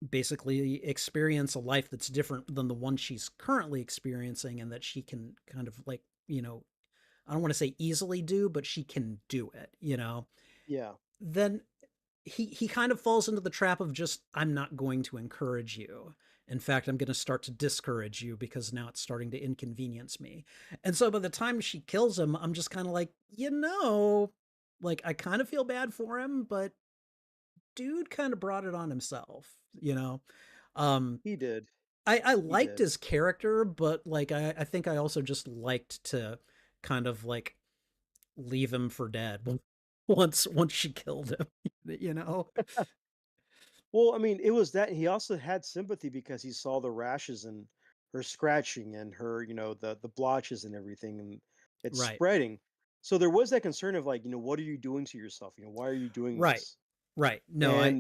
basically experience a life that's different than the one she's currently experiencing and that she can kind of like, you know, I don't want to say easily do, but she can do it, you know. Yeah, Then he kind of falls into the trap of just I'm not going to encourage you. In fact, I'm going to start to discourage you because now it's starting to inconvenience me. And so by the time she kills him, I'm just kind of like, you know, like I kind of feel bad for him, but dude kind of brought it on himself, you know. Um he did. I He liked did. his character, but like I think I also just liked to kind of like leave him for dead once she killed him, you know. Well, I mean, it was that he also had sympathy because he saw the rashes and her scratching and her, the blotches and everything, and it's Right. spreading. So there was that concern of like, what are you doing to yourself? Why are you doing Right. this? Right. No, I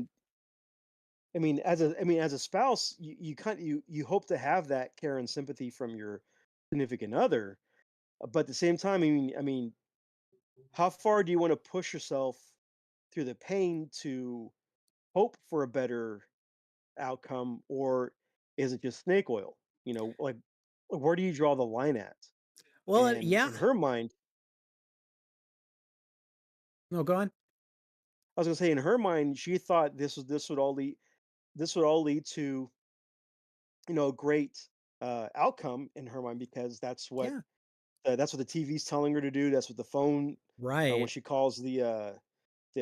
And as a spouse, you kind of you hope to have that care and sympathy from your significant other, but at the same time, how far do you want to push yourself through the pain to hope for a better outcome, or is it just snake oil? Like, where do you draw the line at? well, And yeah. in her mind, No, go on. I was gonna say, in her mind, she thought this would all lead to a great outcome in her mind because Yeah. that's what the TV's telling her to do. That's what the phone when Right. she calls the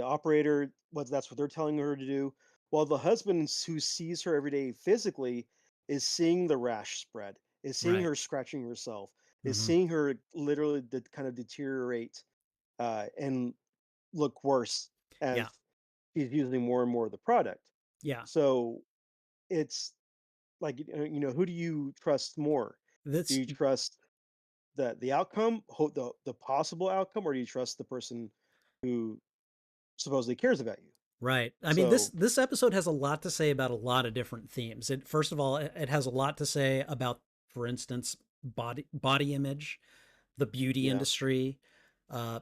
operator, that's what they're telling her to do. While the husband who sees her every day physically is seeing the rash spread, is seeing Right. her scratching herself, is Mhm. seeing her literally kind of deteriorate and look worse Yeah. as she's using more and more of the product. Yeah. So it's like, who do you trust more? Do That's you trust the outcome, the possible outcome, or do you trust the person who supposedly cares about you? right. I mean, So this episode has a lot to say about a lot of different themes. It first of all, it has a lot to say about, for instance, body image, the beauty yeah, industry, uh,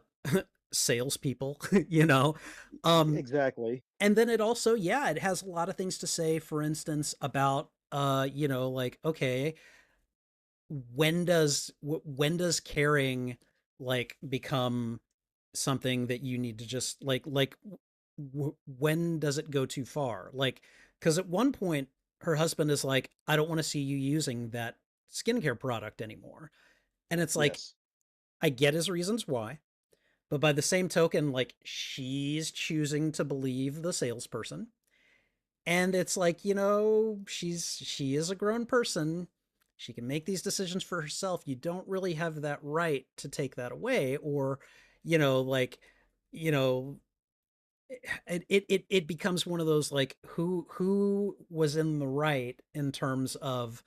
salespeople, you know. Um, exactly. and then it also, yeah, it has a lot of things to say, for instance, about like, okay, when does caring like become something that you need to just when does it go too far? Like, because at one point her husband is like, I don't want to see you using that skincare product anymore. And it's like, Yes. I get his reasons why, but by the same token, like, she's choosing to believe the salesperson. And it's like, she is a grown person. She can make these decisions for herself. You don't really have that right to take that away. Or, you know, like, you know, it becomes one of those, like, who was in the right in terms of,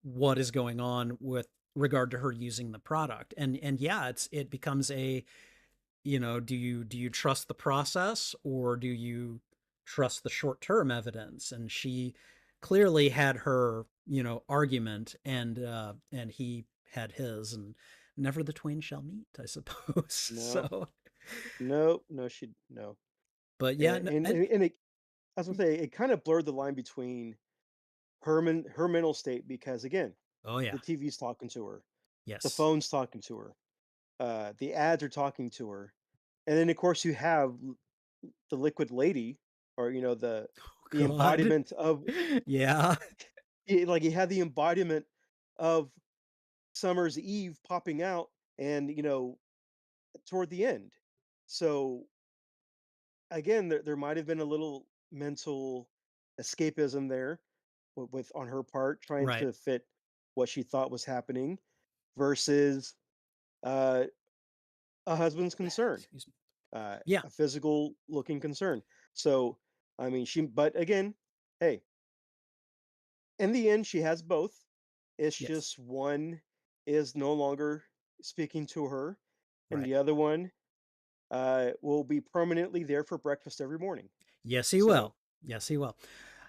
what is going on with regard to her using the product. And yeah, it becomes a, do you trust the process, or do you trust the short-term evidence? And she clearly had her, argument, and he had his, and never the twain shall meet, I suppose. No. So, No. No. She no. but yeah, And it, I was gonna say, it kind of blurred the line between her mental state, because again, oh yeah, the TV's talking to her, the yes. phone's talking to her, the ads are talking to her, and then of course you have the liquid lady, or Oh the God. embodiment of, Yeah, like, you had the embodiment of Summer's Eve popping out, and toward the end. So again, there might have been a little mental escapism there, with on her part, trying right. to fit what she thought was happening versus uh, a husband's concern, Excuse me. Yeah, a physical looking concern. So, I mean, but again, hey, in the end, she has both. It's yes, just one is no longer speaking to her, and right. the other one will be permanently there for breakfast every morning. Yes, he So, will. Yes, he will.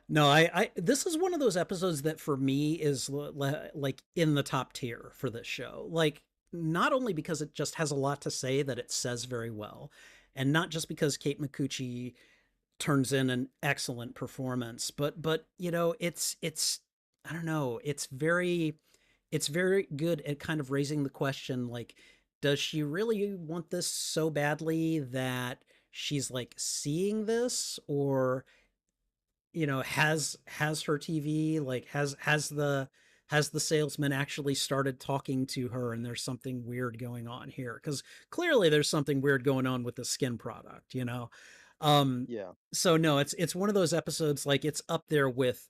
No, this is one of those episodes that for me is like in the top tier for this show. Like, not only because it just has a lot to say that it says very well, and not just because Kate Micucci turns in an excellent performance, but it's I don't know, it's very good at kind of raising the question, like, does she really want this so badly that she's like seeing this? Or has her TV, like, has the salesman actually started talking to her, and there's something weird going on here? Because clearly there's something weird going on with the skin product. um yeah. so no, it's one of those episodes, like, it's up there with,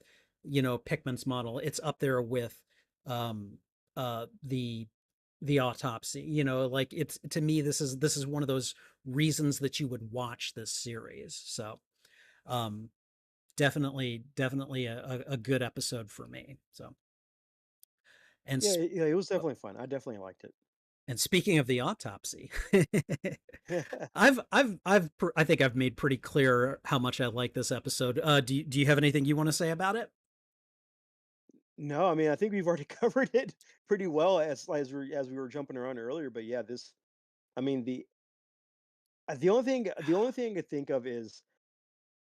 Pickman's Model. It's up there with um the Autopsy. Like, it's, to me, this is one of those reasons that you would watch this series. So, um definitely a good episode for me. So, and Yeah, yeah, it was definitely fun. I definitely liked and speaking of the Autopsy, it. I think I've made pretty clear how much I like this episode. Do you have anything you want to say about it? No, I mean, I think we've already covered it pretty well, as we were jumping around earlier. But yeah, this, I mean, the only thing I could think of is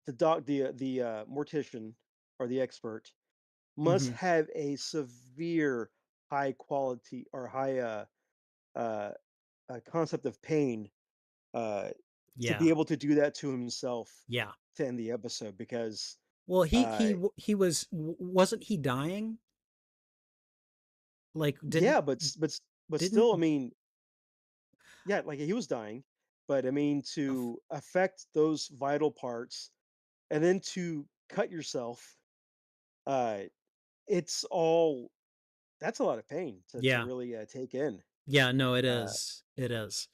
the mortician, or the expert, must Hmm. have a severe high quality, or high uh concept of pain, uh to be Yeah, able to do that to himself yeah. to end the episode, because Well, uh wasn't he dying? Like, didn't yeah, but didn't still, I mean, yeah, like, he was dying, but I mean, of to affect those vital parts and then to cut yourself, uh, it's all that's a lot of pain to yeah, really take in. yeah. No, it Uh, is. It is.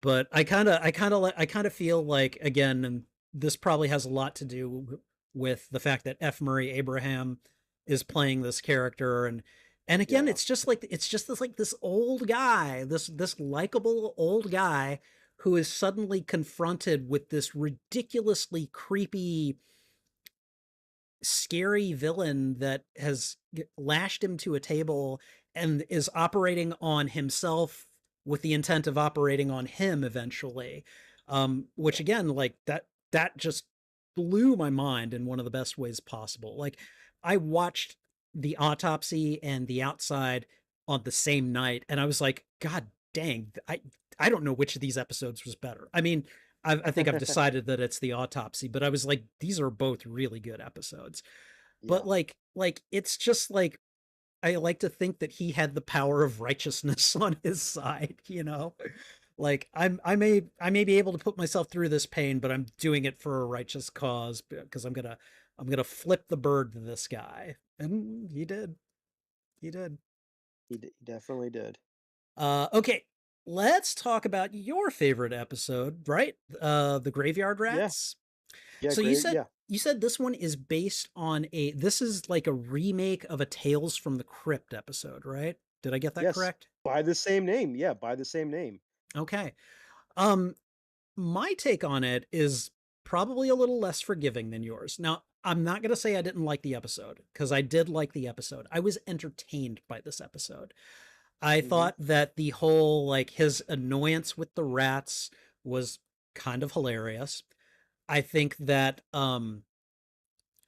But I kind of feel like, again, and this probably has a lot to do with the fact that F. Murray Abraham is playing this character. And again, yeah, it's just this old guy, this likable old guy, who is suddenly confronted with this ridiculously creepy, scary villain that has lashed him to a table and is operating on himself with the intent of operating on him eventually. Which, again, like, that just blew my mind in one of the best ways possible. Like, I watched the autopsy and the outside on the same night, and I was like, God dang, I don't know which of these episodes was better. I mean, I think I've decided that it's the autopsy, but I was like, these are both really good episodes. But Yeah. like it's just like I like to think that he had the power of righteousness on his side, you know? Like I may be able to put myself through this pain, but I'm doing it for a righteous cause because I'm gonna flip the bird to this guy. And he did. He did. He definitely did. Okay, let's talk about your favorite episode, right? The graveyard Yeah. rats. Yeah, So you great. said Yeah. you said this one is based on a this is like a remake of a Tales from the Crypt episode, right? Did I get that Yes. correct? By the same name. Yeah, by the same name. Okay. Um my take on it is probably a little less forgiving than yours. Now, I'm not going to say I didn't like the episode because I did like the episode. I was entertained by this episode. I Mhm. thought that the whole like his annoyance with the rats was kind of hilarious. I think that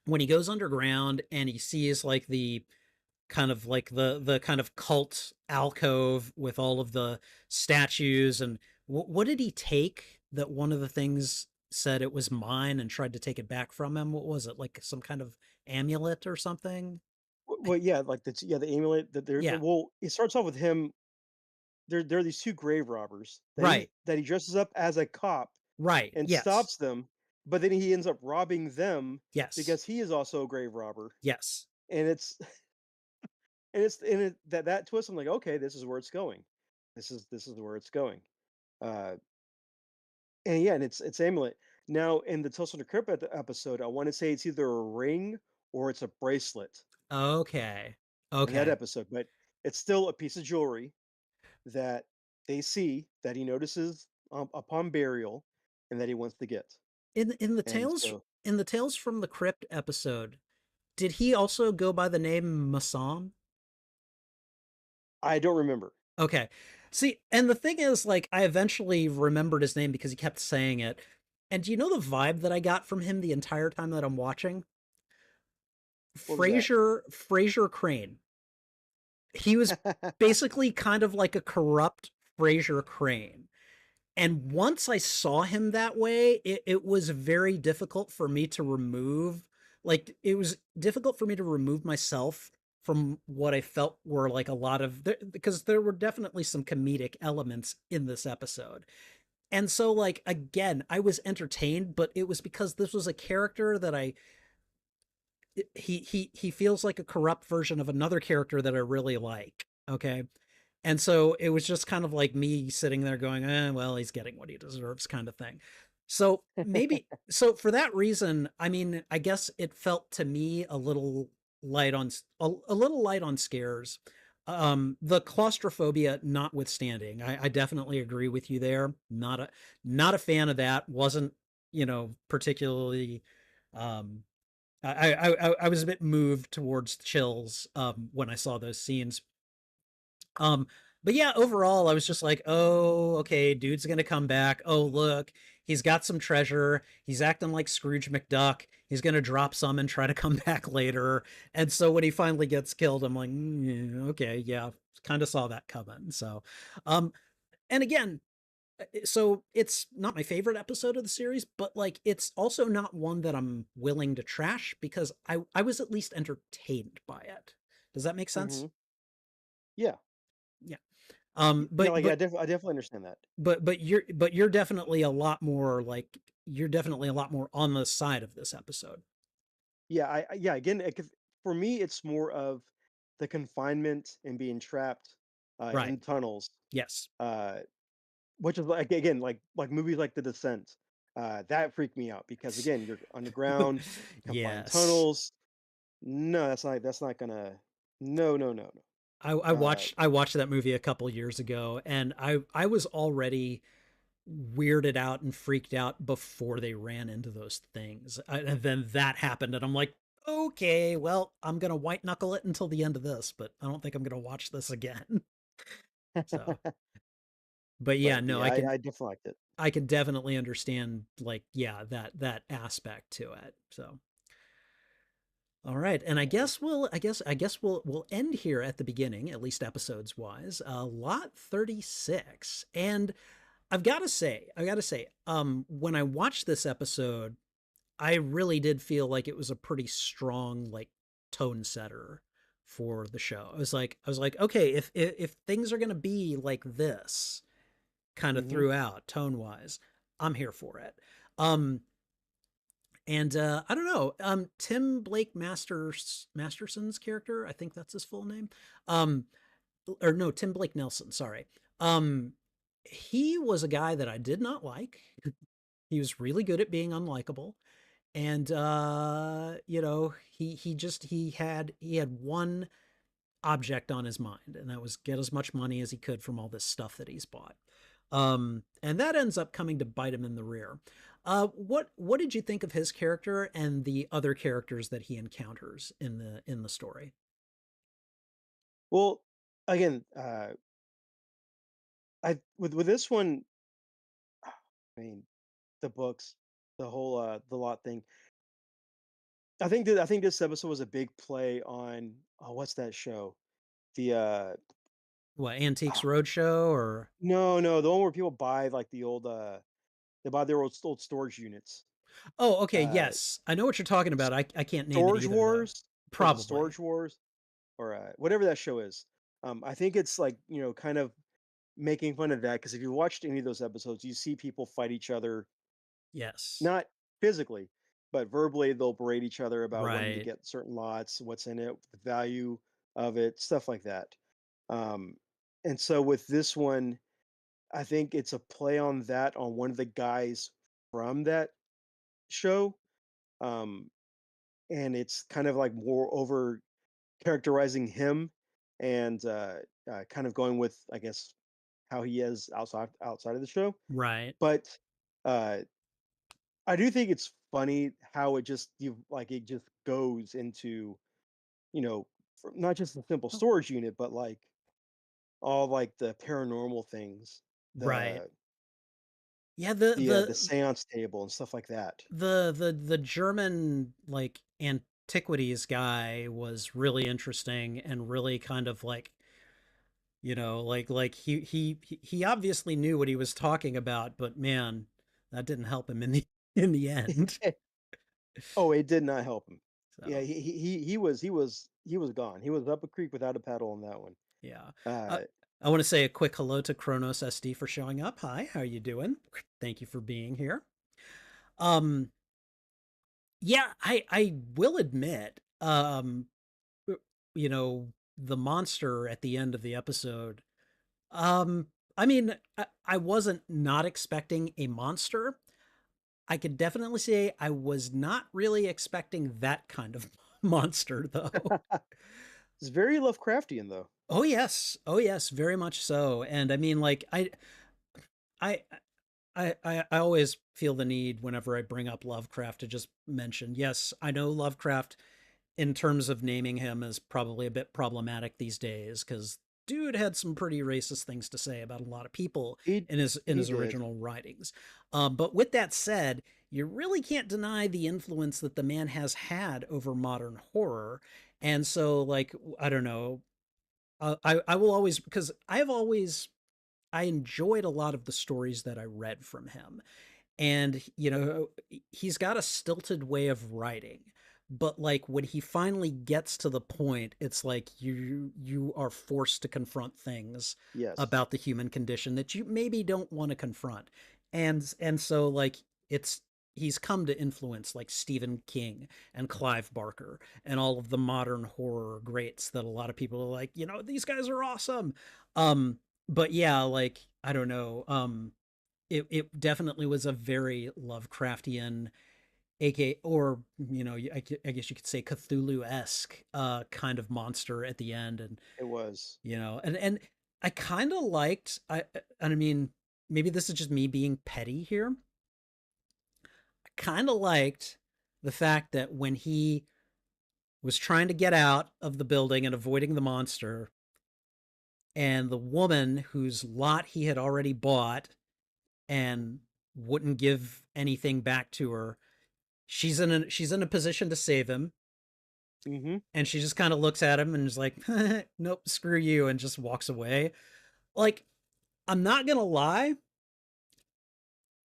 when he goes underground and he sees like the kind of like the kind of cult alcove with all of the statues and what did he take that one of the things said it was mine and tried to take it back from him? What was it, like some kind of amulet or something? Well, yeah, like the amulet that there. Yeah, Well, it starts off with him. There are these two grave robbers right, that he dresses up as a cop right, and yes, stops them, but then he ends up robbing them yes, because he is also a grave robber. yes. And it's and that twist. I'm like, okay, this is where it's going. This is where it's going. Uh, and yeah, and it's amulet. Now in the Tales from the Crypt episode, I want to say it's either a ring or it's a bracelet Okay, in that okay. episode, but it's still a piece of jewelry that they see that he notices upon burial and that he wants to get. And so In the Tales from the Crypt episode, did he also go by the name Masson? I don't remember. Okay. See, and the thing is, like, I eventually remembered his name because he kept saying it. And do you know the vibe that I got from him the entire time that I'm watching? What was that? Fraser Crane. He was basically kind of like a corrupt Fraser Crane. And once I saw him that way, it was very difficult for me to remove, like, it was difficult for me to remove myself from what I felt were like a lot of, because there were definitely some comedic elements in this episode. And so, like, again, I was entertained, but it was because this was a character that he feels like a corrupt version of another character that I really like. Okay. And so it was just kind of like me sitting there going, well, he's getting what he deserves, kind of thing. So so for that reason, I mean, I guess it felt to me a little light on, a little light on scares. The claustrophobia notwithstanding, I definitely agree with you there. Not a fan of that. Wasn't, particularly, um, I was a bit moved towards chills, when I saw those scenes. Um, but yeah, overall, I was just like, oh, okay, dude's gonna come back. Oh, look, he's got some treasure. He's acting like Scrooge McDuck. He's gonna drop some and try to come back later. And so when he finally gets killed, I'm like, yeah, okay, yeah, kind of saw that coming. So, um, and again, so it's not my favorite episode of the series, but like it's also not one that I'm willing to trash because I was at least entertained by it. Does that make sense? Hmm. Yeah. Yeah. Yeah, But like, I definitely understand that. you're definitely a lot more like you're definitely a lot more on the side of this episode. Yeah, yeah, again, 'cause for me, it's more of the confinement and being trapped, Right. in tunnels, Yes. uh, which is like, again, like movies like The Descent, that freaked me out because, again, you're underground, confined Yes. tunnels. No, that's not gonna. No, no, no, no. I watched that movie a couple years ago and I was already weirded out and freaked out before they ran into those things. And then that happened and I'm like, okay, well, I'm going to white knuckle it until the end of this, but I don't think I'm going to watch this again. So, but yeah, But no, yeah, I definitely liked it. I can definitely understand like yeah, that aspect to it. So, All right, and I guess we'll end here at the beginning, at least episodes wise. Lot 36, and I gotta say, when I watched this episode, I really did feel like it was a pretty strong like tone setter for the show. I was like, okay, if things are gonna be like this kind of Hmm. throughout tone wise, I'm here for it. Um, and I don't know, Tim Blake Masterson's character, I think that's his full name. Um, or no, Tim Blake Nelson, sorry. Um, he was a guy that I did not like. He was really good at being unlikable. And you know, he had one object on his mind, and that was get as much money as he could from all this stuff that he's bought. And that ends up coming to bite him in the rear. What did you think of his character and the other characters that he encounters in the story? Well, again, I with this one, I mean, the books, the whole the lot thing. I think this episode was a big play on what's that show? The What, Antiques ah, Roadshow or no, the one where people buy like the old they buy their old storage units. oh, okay, Uh yes, I know what you're talking about. I can't name it Storage either though. Wars, or is it Probably. Storage Wars, or whatever that show is. I think it's like, kind of making fun of that, because if you watched any of those episodes, you see people fight each other, Yes. not physically, but verbally. They'll berate each other about wanting to Right. get certain lots, what's in it, the value of it, stuff like that. Um, and so with this one, I think it's a play on that, on one of the guys from that show. Um, and it's kind of like more over characterizing him, and kind of going with, I guess, how he is outside of the show. Right. But uh, I do think it's funny how it just goes into, not just a simple storage unit, but like all like the paranormal things, Right. the Yeah, the seance table and stuff like that. the German like antiquities guy was really interesting and really kind of like, you know, like he obviously knew what he was talking about, but man, that didn't help him in the in the end. Oh, it did not help him. Yeah, So he was gone. He was up a creek without a paddle on that one. yeah. Uh, Uh, I want to say a quick hello to Kronos SD for showing up. Hi, how you doing? Thank you for being here. Um, yeah, I will admit, uh, you know, the monster at the end of the episode. Um, I mean, I wasn't not expecting a monster. I could definitely say I was not really expecting that kind of monster, though. it's very Lovecraftian, though. Oh yes, oh yes, very much so. And I mean, like I, I always feel the need whenever I bring up Lovecraft to just mention, yes, I know Lovecraft in terms of naming him is probably a bit problematic these days because dude had some pretty racist things to say about a lot of people in He his did. original writings. But with that said, you really can't deny the influence that the man has had over modern horror. And so, like, I don't know. I will always, because I enjoyed a lot of the stories that I read from him. And, you know, he's got a stilted way of writing. But like when he finally gets to the point, it's like you are forced to confront things Yes. about the human condition that you maybe don't want to confront. And so like it's he's come to influence like Stephen King and Clive Barker and all of the modern horror greats that a lot of people are like, you know, these guys are awesome. But yeah, like I don't know. It definitely was a very Lovecraftian, aka, or you know, I guess you could say Cthulhu esque kind of monster at the end, and It was. you know, and I kind of liked and I mean maybe this is just me being petty here. I kind of liked the fact that when he was trying to get out of the building and avoiding the monster, and the woman whose lot he had already bought and wouldn't give anything back to her, she's in a position to save him, Mhm. And she just kind of looks at him and is like, nope, screw you, and just walks away. Like, I'm not gonna lie,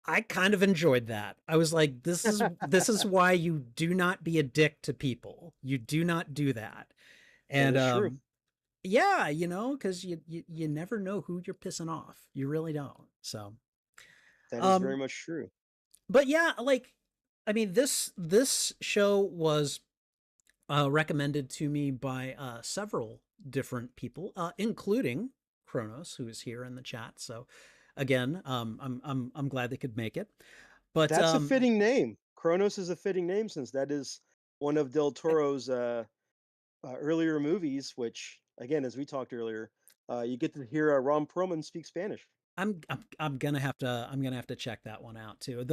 I kind of enjoyed that. I was like, this is why you do not be a dick to people. You do not do that. That And is true. yeah, because you never know who you're pissing off. You really don't. So That is very um, much true. but yeah, like, I mean, this show was recommended to me by several different people, including Kronos, who is here in the chat. So again, I'm glad they could make it. But That's a fitting name. Kronos is a fitting name since that is one of Del Toro's, earlier movies, which, again, as we talked earlier, you get to hear, Ron Perlman speak Spanish. I'm gonna have to check that one out too.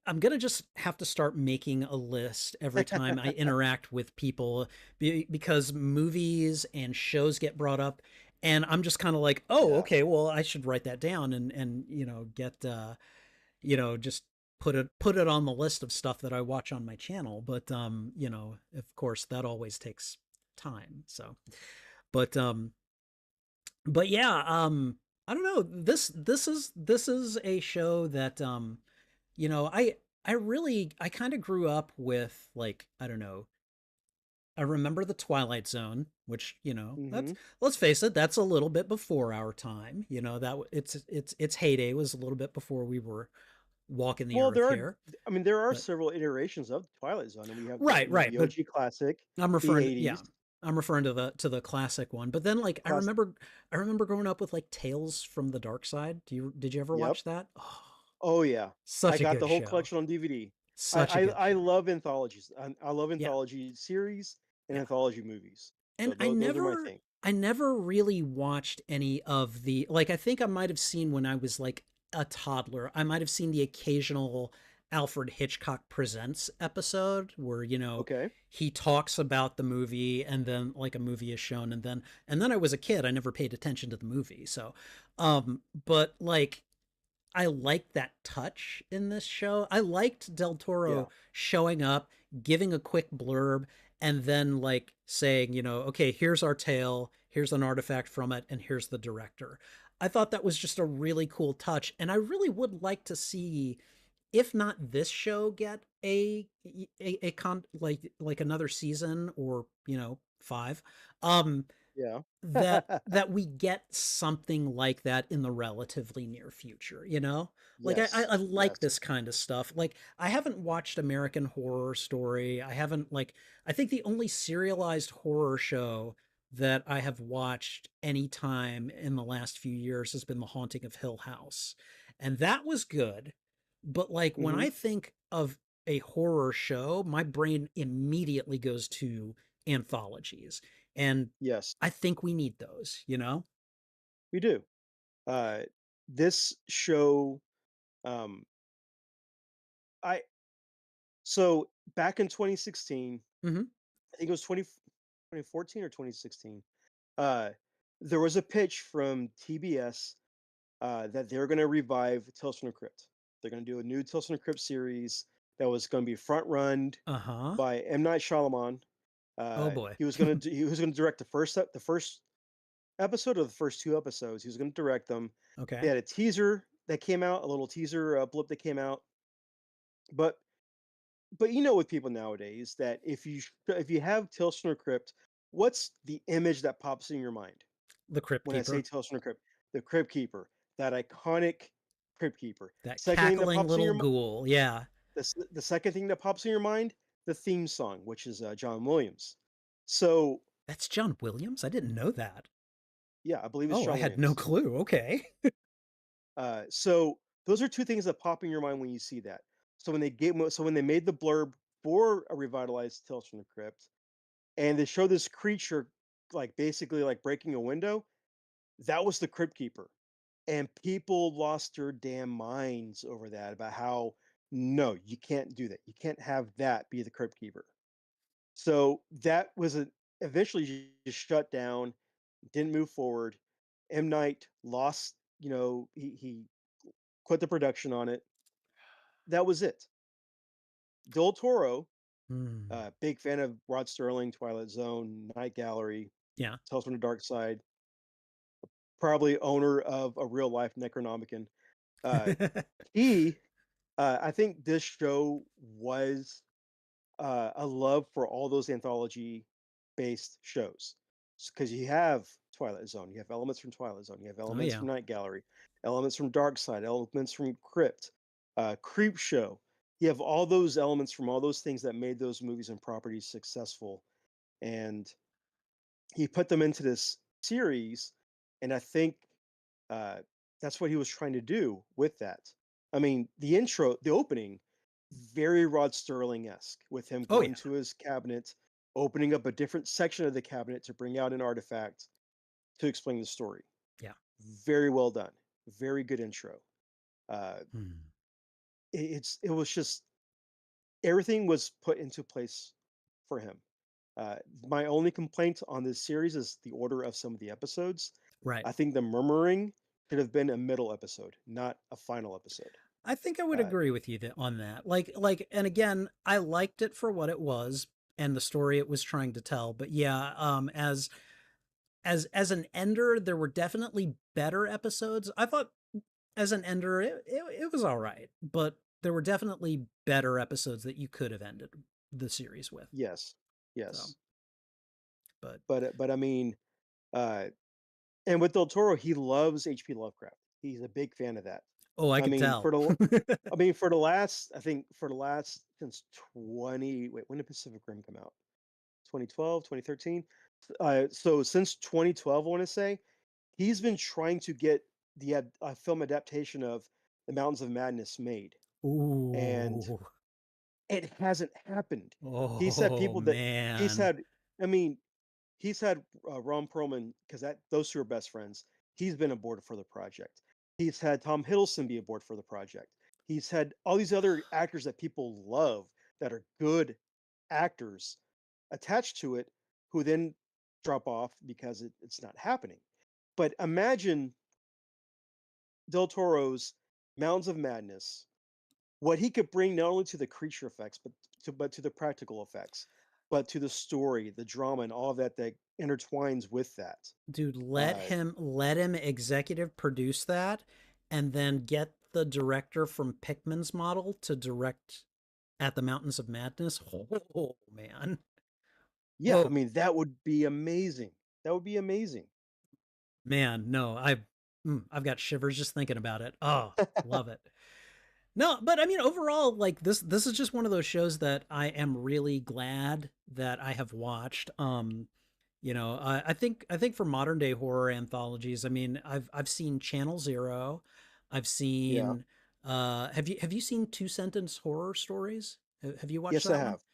I'm gonna just have to start making a list every time I interact with people, because movies and shows get brought up, and I'm just kind of like, oh, Yeah. okay, well, I should write that down and get just put it on the list of stuff that I watch on my channel. But of course, that always takes time. So, but yeah, I don't know. This is a show that you know, I kind of grew up with, like, I don't know. I remember the Twilight Zone, which, that's, Mhm. let's face it, that's a little bit before our time. Its heyday was a little bit before we were walking the Well, earth there are here. I mean, there are But several iterations of Twilight Zone, and we have right, right, the but OG classic, I'm the referring to, yeah, '80s I'm referring to the classic one. But then, like, I class. remember I remember growing up with, like, Tales from the Dark Side. Did you ever Yep. watch that? Oh, Oh, yeah. I such a got the good whole show. collection on DVD. Such a good I show. love anthologies. I love Yeah. anthology series and Yeah. anthology movies. So And I those are my never thing. I never really watched any of the, like, I think I might have seen when I was like a toddler. I might have seen the occasional Alfred Hitchcock Presents episode where, Okay. he talks about the movie, and then like a movie is shown, and then I was a kid. I never paid attention to the movie. So but like, I liked that touch in this show. I liked Del Yeah. Toro showing up, giving a quick blurb, and then, like, saying, okay, here's our tale, here's an artifact from it, and here's the director. I thought that was just a really cool touch, and I really would like to see, if not this show, get a con like another season, or five. Um, Yeah. that we get something like that in the relatively near future. Like, I, Yes. I like Yes. this kind of stuff. Like, I haven't watched American Horror Story. I haven't, like, I think the only serialized horror show that I have watched any time in the last few years has been The Haunting of Hill House, and that was good. But, like, when Mhm. I think of a horror show, my brain immediately goes to anthologies, and Yes, I think we need those. we do. Uh, this show, um, I so back in 2016, Mhm. I think it was 2014 or 2016, uh, there was a pitch from TBS, that they're gonna revive Tales from the Crypt. They're gonna do a new Tales from the Crypt series that was gonna be front runned Uh-huh. by M. Night Shyamalan. Oh boy. He was gonna direct the first episode or the first 2 episodes. He was gonna direct them. They Okay. had a teaser that came out, a little teaser, blip that came out, but with people nowadays that if you have Tales from the Crypt, what's the image that pops in your mind The Crypt when I say Keeper. Tales from the Crypt? The Crypt Keeper, that iconic Crypt Keeper. That Second thing that cackling pops in little your ghoul. Yeah. the second thing that pops in your mind, the theme song, which is, John Williams. So, That's John Williams? I didn't know that. yeah, I believe it's Oh, I John had no Williams. clue. Okay. So those are 2 things that pop in your mind when you see that. So when they made the blurb for a revitalized Tales from the Crypt, and they show this creature, like, basically, like, breaking a window, that was the Crypt Keeper, and people lost their damn minds over that, about how, "No, you can't do that. You can't have that be the Crypt Keeper." So that was eventually just shut down, didn't move forward. M. Night lost, he quit the production on it. That was it. Del Toro, Mm. Big fan of Rod Sterling, Twilight Zone, Night Gallery, Yeah. Tales from the Dark Side. Probably owner of a real life Necronomicon. Uh, he, I think this show was a love for all those anthology based shows because you have Twilight Zone, you have elements from Twilight Zone, you have Oh elements yeah. from Night Gallery, elements from Dark Side, elements from Crypt, Creep Show. You have all those elements from all those things that made those movies and properties successful, and he put them into this series, and I think uh, that's what he was trying to do with that. I mean, the opening, very Rod Sterling esque, with him Oh going yeah. to his cabinet, opening up a different section of the cabinet to bring out an artifact to explain the story. Yeah. Very well done. Very good intro. Uh, Hmm. it was just everything was put into place for him. My only complaint on this series is the order of some of the episodes. Right. I think the murmuring should have been a middle episode, not a final episode. I think I would Uh, agree with you on that. And again, I liked it for what it was and the story it was trying to tell. But yeah, as an ender, there were definitely better episodes. I thought as an ender, it was all right, but there were definitely better episodes that you could have ended the series with. yes, So, yes, but but I mean, uh, and with Del Toro, he loves H.P. Lovecraft. He's a big fan of that. oh, I I could mean, tell. I mean, for the last, I think for the last since 20, wait, when did Pacific Rim come out? 2012, 2013. So since 2012, I want to say he's been trying to get the film adaptation of The Mountains of Madness made, and Ooh. it hasn't happened. He's had Oh people that he's man. had. I mean, he's had Ron Perlman because that those two are best friends. He's been aboard for the project. He's had Tom Hiddleston be aboard for the project. He's had all these other actors that people love that are good actors attached to it, who then drop off because it's not happening. But imagine Del Toro's Mountains of Madness, what he could bring not only to the creature effects, but to the practical effects, but to the story, the drama, and all of that that intertwines with that. Dude, Uh, let him executive produce that and then get the director from Pickman's model to direct at the Mountains of Madness. Oh man. yeah, I Oh mean that would be amazing. That would be amazing. man, no, I've got shivers just thinking about it. Oh, love it. No, but I mean overall like this is just one of those shows that I am really glad that I have watched. I think for modern day horror anthologies, I mean, I've seen Channel Zero, I've Yeah. seen have you seen Two Sentence Horror Stories? Have you watched Yes, I that one? have.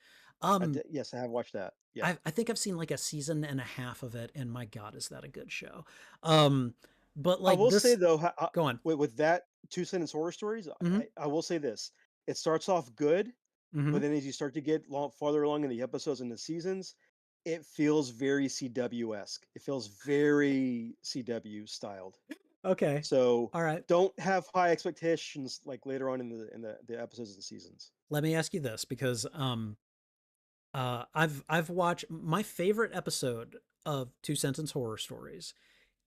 Um, Yes, I have watched that. Yeah. I think I've seen like a season and a half of it, and my God, is that a good show? Um, but I like will say this, though, go on. with that two sentence horror stories, Mm-hmm. I will say this: it starts off good, Mm-hmm. but then as you start to get farther along in the episodes and the seasons, it feels very CW esque. It feels very CW styled. Okay. So All right. don't have high expectations like later on in the episodes and seasons. Let me ask you this because I've watched my favorite episode of Two Sentence Horror Stories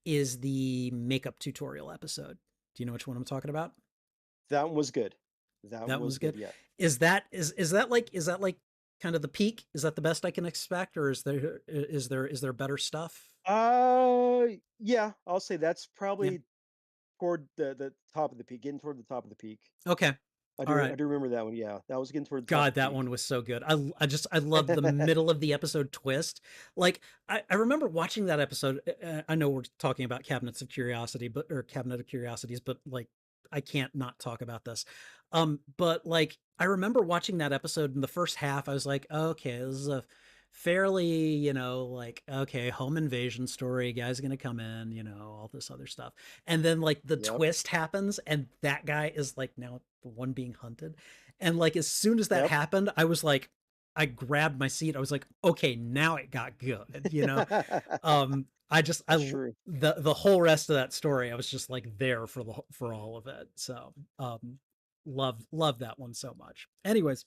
is the makeup tutorial episode. Do you know which one I'm talking about? That one was good. That one That was one's good. good. Yeah. Is that like kind of the peak? Is that the best I can expect, or is there better stuff? Uh, yeah, I'll say that's Yeah. probably toward the top of the peak, getting toward the top of the peak. Okay. All I right. do remember that one. Yeah, that was getting toward the top of God, the that one peak. was so good. I love the middle of the episode twist. Like I remember watching that episode. I know we're talking about Cabinets of Curiosity, but or Cabinet of Curiosities, but like I can't not talk about this. But like I remember watching that episode in the first half. I was like, okay, this is a fairly, like okay, home invasion story. Guy's gonna come in, all this other stuff, and then like the Yep. twist happens, and that guy is like now the one being hunted and like as soon as that Yep. happened, I was like, I grabbed my seat. I was like, okay, now it got good. I That's true. the whole rest of that story, I was just like there for all of it. So love that one so much. Anyways,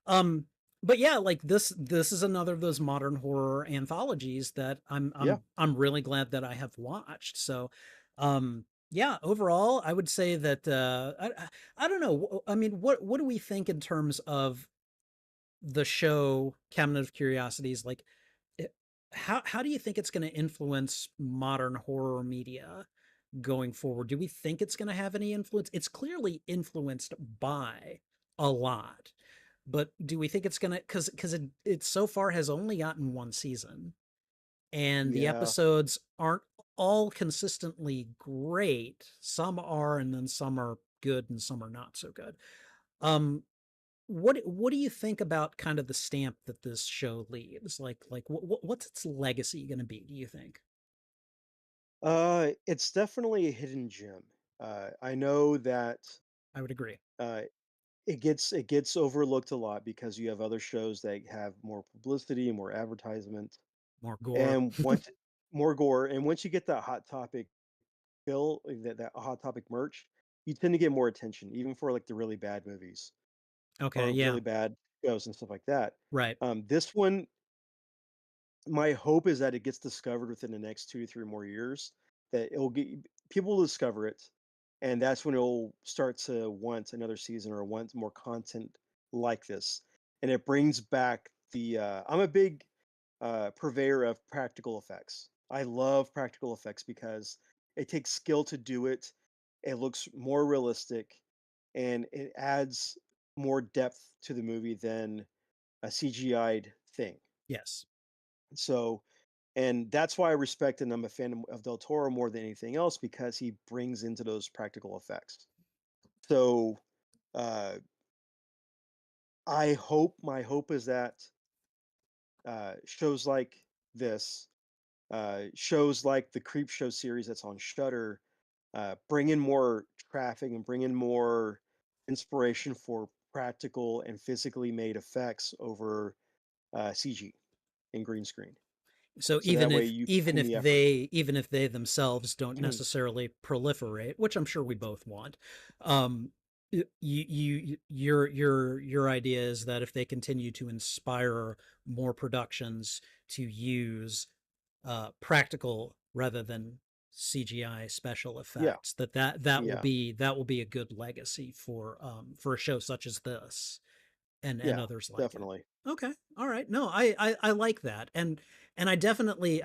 um but yeah, like this is another of those modern horror anthologies that Yeah. I'm really glad that I have watched. So, yeah, overall, I would say that I don't know. I mean, what do we think in terms of the show Cabinet of Curiosities? Like, it, how do you think it's going to influence modern horror media going forward? Do we think it's going to have any influence? It's clearly influenced by a lot, but do we think it's going to, because it so far has only gotten one season, and the Yeah. episodes aren't all consistently great. Some are, and then some are good and some are not so good. Um, what do you think about kind of the stamp that this show leaves? Like what's its legacy going to be? Do you think? It's definitely a hidden gem. I know that I would agree. uh, it gets overlooked a lot because you have other shows that have more publicity and more advertisement, More gore. and once more gore, and once you get that hot topic fill, that hot topic merch, you tend to get more attention, even for like the really bad movies Okay, or yeah, really bad shows and stuff like that. right. This one, my hope is that it gets discovered within the next 2 to 3 more years, that it'll get people will discover it, and that's when it'll start to want another season or want more content like this, and it brings back I'm a big, purveyor of practical effects. I love practical effects because it takes skill to do it, it looks more realistic, and it adds more depth to the movie than a CGI'd thing. Yes. So and that's why I respect and I'm a fan of Del Toro more than anything else because he brings into those practical effects. So, uh, my hope is that, shows like this, shows like the Creep Show series that's on Shudder, bring in more traffic and bring in more inspiration for practical and physically made effects over, CG and green screen. So So that way you put in the effort. even if they themselves don't necessarily proliferate, which I'm sure we both want, your idea is that if they continue to inspire more productions to use practical rather than CGI special Yeah, effects, that yeah, will be a good legacy for a show such as this and yeah, others like it. definitely. Okay. All right. No, I like that. And I definitely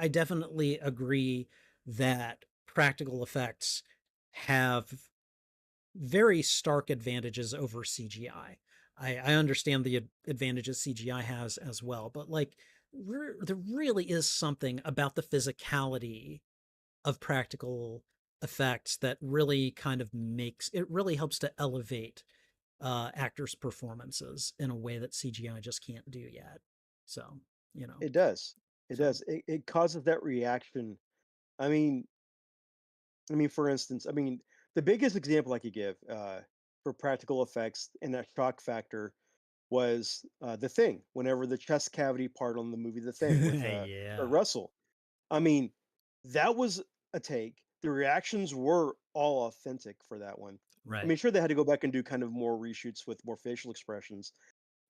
agree that practical effects have very stark advantages over CGI. I understand the advantages CGI has as well, but like there really is something about the physicality of practical effects that really kind of makes it really helps to elevate actors' performances in a way that CGI just can't do yet. So, you know, It does. It so does. It causes that reaction. I mean for instance, the biggest example I could give, for practical effects and that shock factor was, The Thing, whenever the chest cavity part on the movie The Thing with, Kurt yeah, Russell. I mean, that was a take. The reactions were all authentic for that one. right. Sure, they had to go back and do kind of more reshoots with more facial expressions,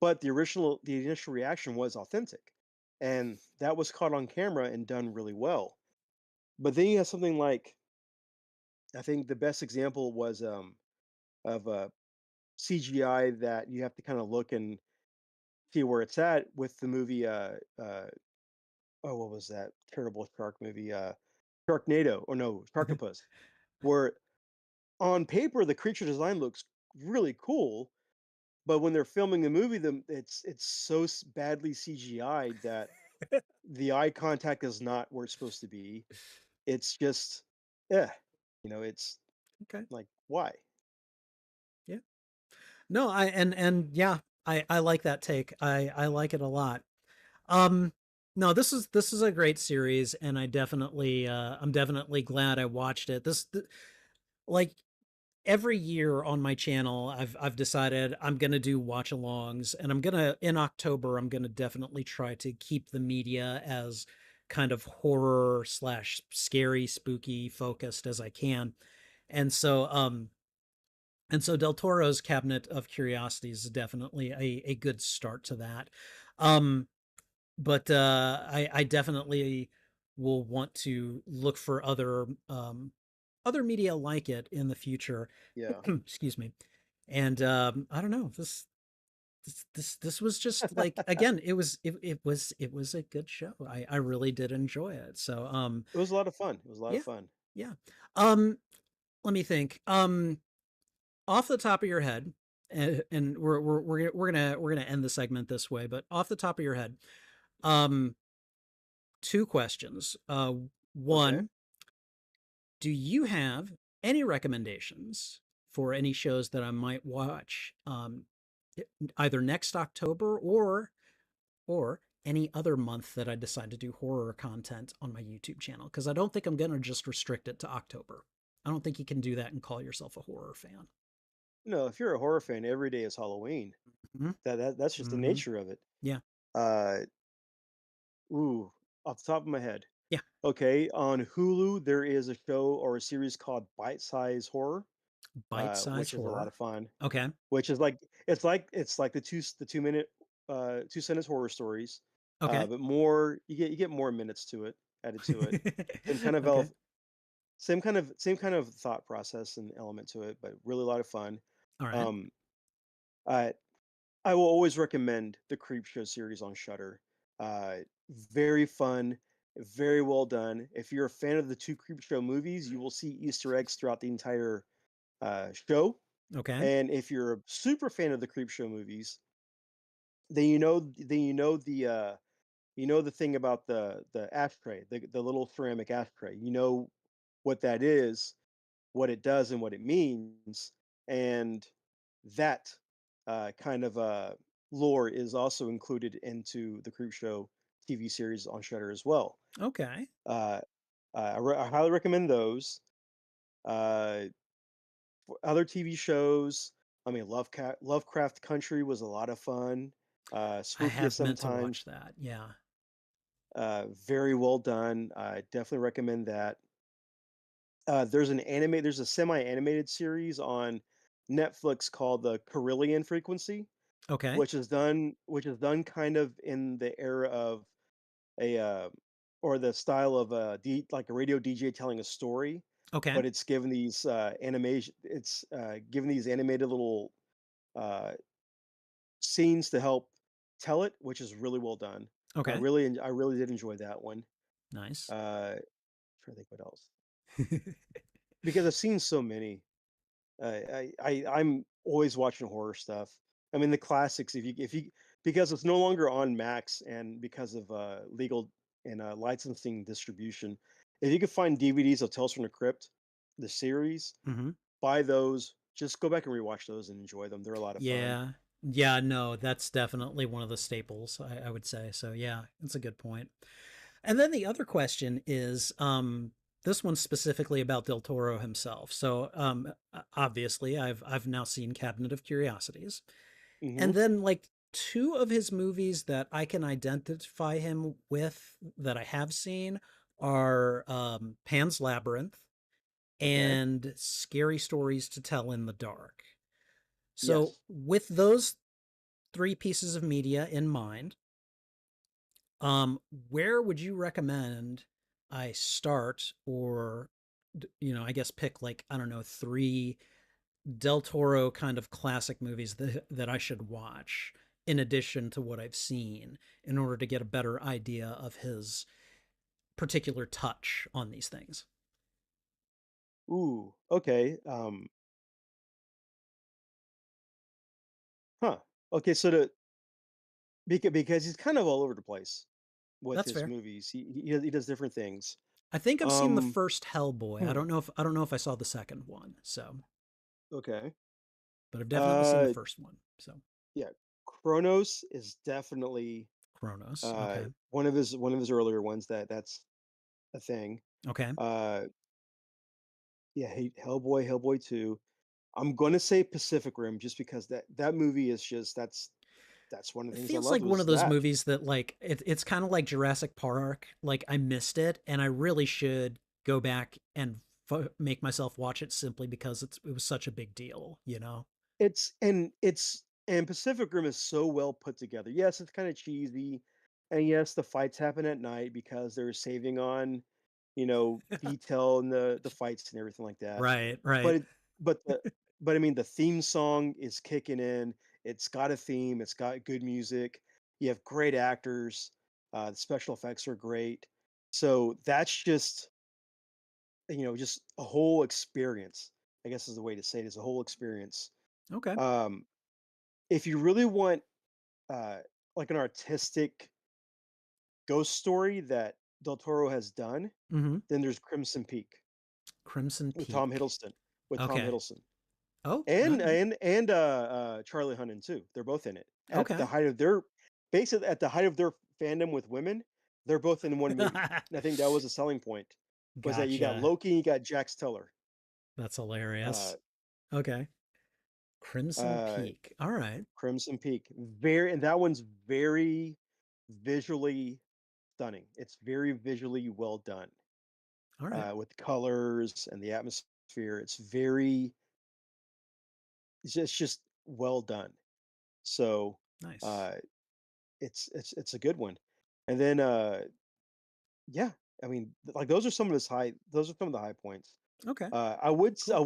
but the initial reaction was authentic, and that was caught on camera and done really well. But then you have something like I think the best example was, of, CGI that you have to kinda look and see where it's at with the movie, oh, what was that terrible shark movie? Sharknado, or no, Sharktopus, where on paper, the creature design looks really cool, but when they're filming the movie, it's so badly CGI'd that the eye contact is not where it's supposed to be. It's just, yeah, it's Okay. like, why? Yeah. No, and yeah, I like that take. I like it a lot. Um no, this is a great series and I'm definitely glad I watched it. Like every year on my channel, I've decided I'm gonna do watch-alongs, and I'm gonna in October I'm gonna definitely try to keep the media as kind of horror slash scary spooky focused as I can. And so And so Del Toro's Cabinet of Curiosities is definitely a good start to that. Um, but I definitely will want to look for other media like it in the future. Yeah. Excuse me. And I don't know, this was just like, again, it was a good show. I really did enjoy it. So It was a lot of fun. It was a lot of yeah, fun. yeah. Um Let me think. Off the top of your head, and we're gonna end the segment this way, but off the top of your head, um, two questions. Okay. One, do you have any recommendations for any shows that I might watch, either next October or any other month that I decide to do horror content on my YouTube channel? Because I don't think I'm gonna just restrict it to October. I don't think you can do that and call yourself a horror fan. No, if you're a horror fan, every day is Halloween. Mm-hmm. That's just the Mm-hmm. nature of it. Yeah. Uh, ooh, off the top of my head. Yeah. Okay, on Hulu there is a show or a series called Bite Size Horror, Bite size which is a lot horror. of fun. Okay. Which is it's like the 2 minute 2 sentence horror stories, Okay. but more you get more minutes to it added to it. Same kind of Okay. same kind of thought process and element to it, but really a lot of fun. All right. Um, I I will always recommend the Creep Show series on Shudder. Uh, Very fun, very well done. If you're a fan of the two Creep Show movies, you will see Easter eggs throughout the entire show. Okay. And if you're a super fan of the Creep Show movies, then you know the thing about the ashtray, the little ceramic ashtray. You know what that is, what it does, and what it means, and that kind of lore is also included into the Creep Show TV series on Shudder as well. Okay. Uh, I highly recommend those. Uh, for other TV shows, I mean, Lovecraft Country was a lot of fun. I Spooky at have meant to sometimes. watch that. Yeah. Very well done. I definitely recommend that. There's a semi-animated series on Netflix called the Carillion Frequency, Okay. which is done kind of in the era of a or the style of like a radio DJ telling a story, Okay. but it's given these animation. It's given these animated little uh, scenes to help tell it, which is really well done. Okay. I really did enjoy that one. Nice. Trying to think what else, because I've seen so many. I'm always watching horror stuff. I mean, the classics. If you because it's no longer on Max and because of legal and licensing distribution, if you could find DVDs of Tales from the Crypt, the series, Hmm. buy those. Just go back and rewatch those and enjoy them. They're a lot of fun. Yeah. Yeah. No, that's definitely one of the staples, I would say. So yeah, it's a good point. And then the other question is, this one's specifically about Del Toro himself. So obviously, I've now seen Cabinet of Curiosities, Hmm. and then like two of his movies that I can identify him with that I have seen are Pan's Labyrinth Okay. and Scary Stories to Tell in the Dark. So, Yes. with those three pieces of media in mind, where would you recommend I start, or I guess pick, like, I don't know, three Del Toro kind of classic movies that I should watch in addition to what I've seen in order to get a better idea of his particular touch on these things? Ooh. Okay. Huh. Okay. So because he's kind of all over the place with That's his fair. movies. He does different things. I think I've seen the Um. first Hellboy. Hmm, I don't know if I saw the second one. So, okay. but I've definitely seen the Uh. first one. So, Yeah. Kronos is definitely Kronos. Okay. one of his earlier ones that's a thing. Okay. Uh. Yeah. Hellboy 2. I'm gonna say Pacific Rim just because that movie is just that's one of the It things I feels loved like one of was those that. movies that, like, it's kind of like Jurassic Park. Like, I missed it and I really should go back and make myself watch it simply because it was such a big deal, you know? It's and Pacific Rim is so well put together. Yes, it's kinda cheesy, and yes, the fights happen at night because they're saving on, detail in the fights and everything like that. Right, right. But it but the but I mean, the theme song is kicking in. It's got a theme, it's got good music. You have great actors, the special effects are great. So that's just a whole experience, I guess is the way to say it, is a whole experience. Okay. Um, if you really want, uh, like an artistic ghost story that Del Toro has done, Mhm. then there's Crimson Peak Crimson with Tom Peak. Hiddleston with Tom Okay. Hiddleston. Oh, And alright. and and, Charlie Hunnam too. They're both in it. At the Okay. height of their basically, at the height of their fandom with women, they're both in one movie, and I think that was a selling point, was that you got Gotcha. Loki and you got Jax Teller. That's Uh hilarious. Okay. Crimson uh, Peak. Alright. Crimson Peak. And that one's very visually stunning. It's very visually well done, Alright. with colors and the atmosphere. It's just well done. So, Nice. uh it's a good one. And then, yeah, I mean, like, those are some of the high points. Okay. I Cool.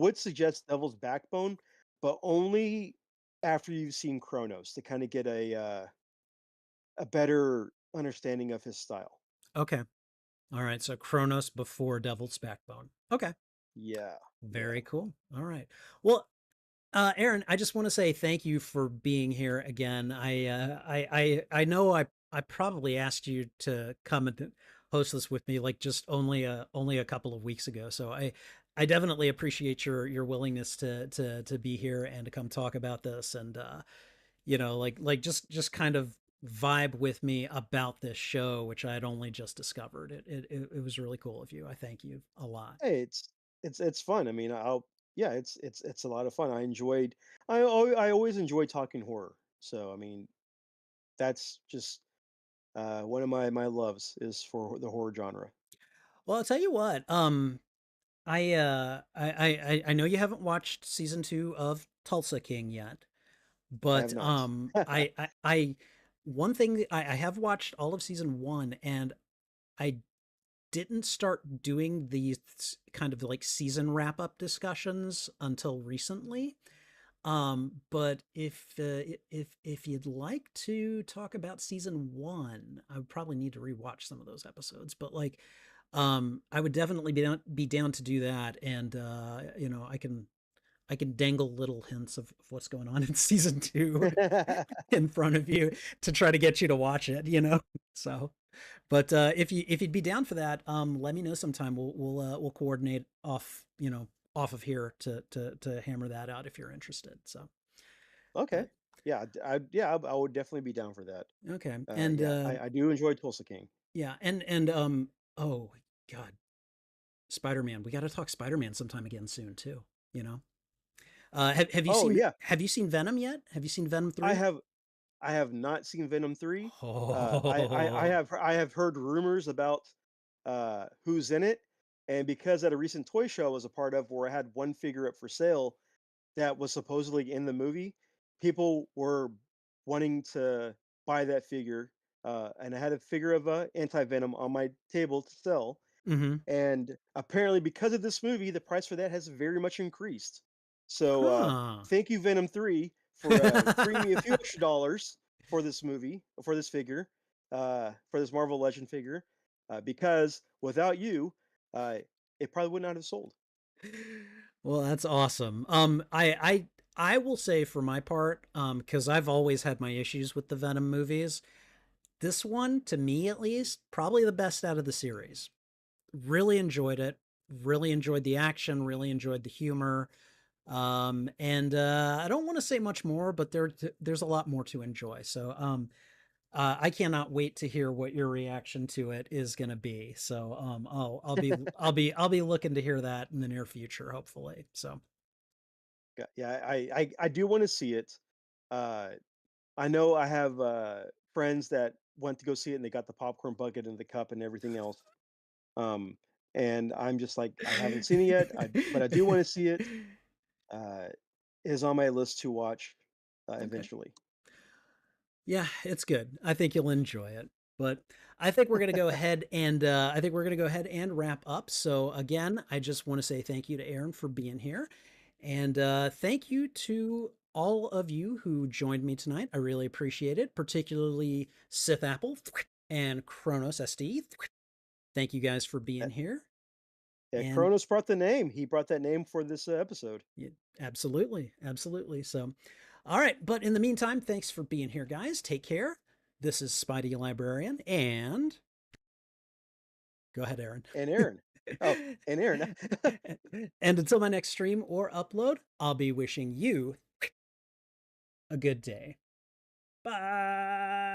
would suggest Devil's Backbone, but only after you've seen Chronos to kinda get a better understanding of his style. Okay. Alright, so Chronos before Devil's Backbone. Okay. Yeah, yeah. Very cool. Alright. Well, Aaron, I just want to say thank you for being here again. I know I probably asked you to come and host this with me like just only a couple of weeks ago. So I definitely appreciate your willingness to be here and to come talk about this and like just kind of vibe with me about this show, which I had only just discovered. It was really cool of you. I thank you a lot. Hey, it's fun. I mean, yeah, it's a lot of fun. I always enjoy talking horror. So, I mean, that's just, one of my loves is for the horror genre. Well, I'll tell you what. I know you haven't watched season 2 of Tulsa King yet, I have but not. one thing that I have watched all of season 1, and I didn't start doing these kind of like season wrap up discussions until recently. But if you'd like to talk about season 1, I would probably need to rewatch some of those episodes. But like, I would definitely be down to do that, and I can dangle little hints of what's going on in season 2 in front of you to try to get you to watch it. So, but if you'd be down for that, let me know sometime. We'll coordinate off of here to hammer that out if you're interested. So, Okay. but I would definitely be down for that. okay, and Yeah, I do enjoy Tulsa King. yeah, and oh God, Spider-Man. We got to talk Spider-Man sometime again soon too. You know, have you Oh, seen yeah. Venom yet? Have you seen Venom I 3? have I have not seen Venom 3. Oh, I have heard rumors about, who's in it, and because at a recent toy show I was a part of where I had one figure up for sale that was supposedly in the movie, people were wanting to buy that figure, and I had a figure of, Anti-Venom on my table to sell, mm-hmm. and apparently because of this movie, the price for that has very much increased. So, Huh. thank you, Venom 3, for, freeing me a few extra dollars for this movie, for this figure, for this Marvel Legend figure, because without you, uh, it probably would not have sold. Well, that's awesome. I will say for my part, because I've always had my issues with the Venom movies. This one, to me at least, probably the best out of the series. Really enjoyed it. Really enjoyed the action. Really enjoyed the humor. And I don't want to say much more, but there's a lot more to enjoy. So I cannot wait to hear what your reaction to it is going to be. So I'll be looking to hear that in the near future, hopefully. So Yeah, I do wanna see it. Uh, I know I have, friends that went to go see it, and they got the popcorn bucket and the cup and everything else. Um, and I'm just like, I haven't seen it yet. But I do want to see it. Uh, is on my list to watch Okay. eventually. Yeah, it's good. I think you'll enjoy it. But I think we're going to go ahead and I think we're going to go ahead and wrap up. So again, I just want to say thank you to Aaron for being here, and thank you to all of you who joined me tonight. I really appreciate it, particularly Sith Apple and Kronos SD. Thank you guys for Uh, being here. yeah, And Kronos brought the name. He brought that name for this episode. yeah, absolutely, absolutely. So, all right. But in the meantime, thanks for being here, guys. Take care. This is Spidey Librarian, and go ahead, Aaron. And Aaron. Oh, and Aaron. And until my next stream or upload, I'll be wishing you a good day. Bye.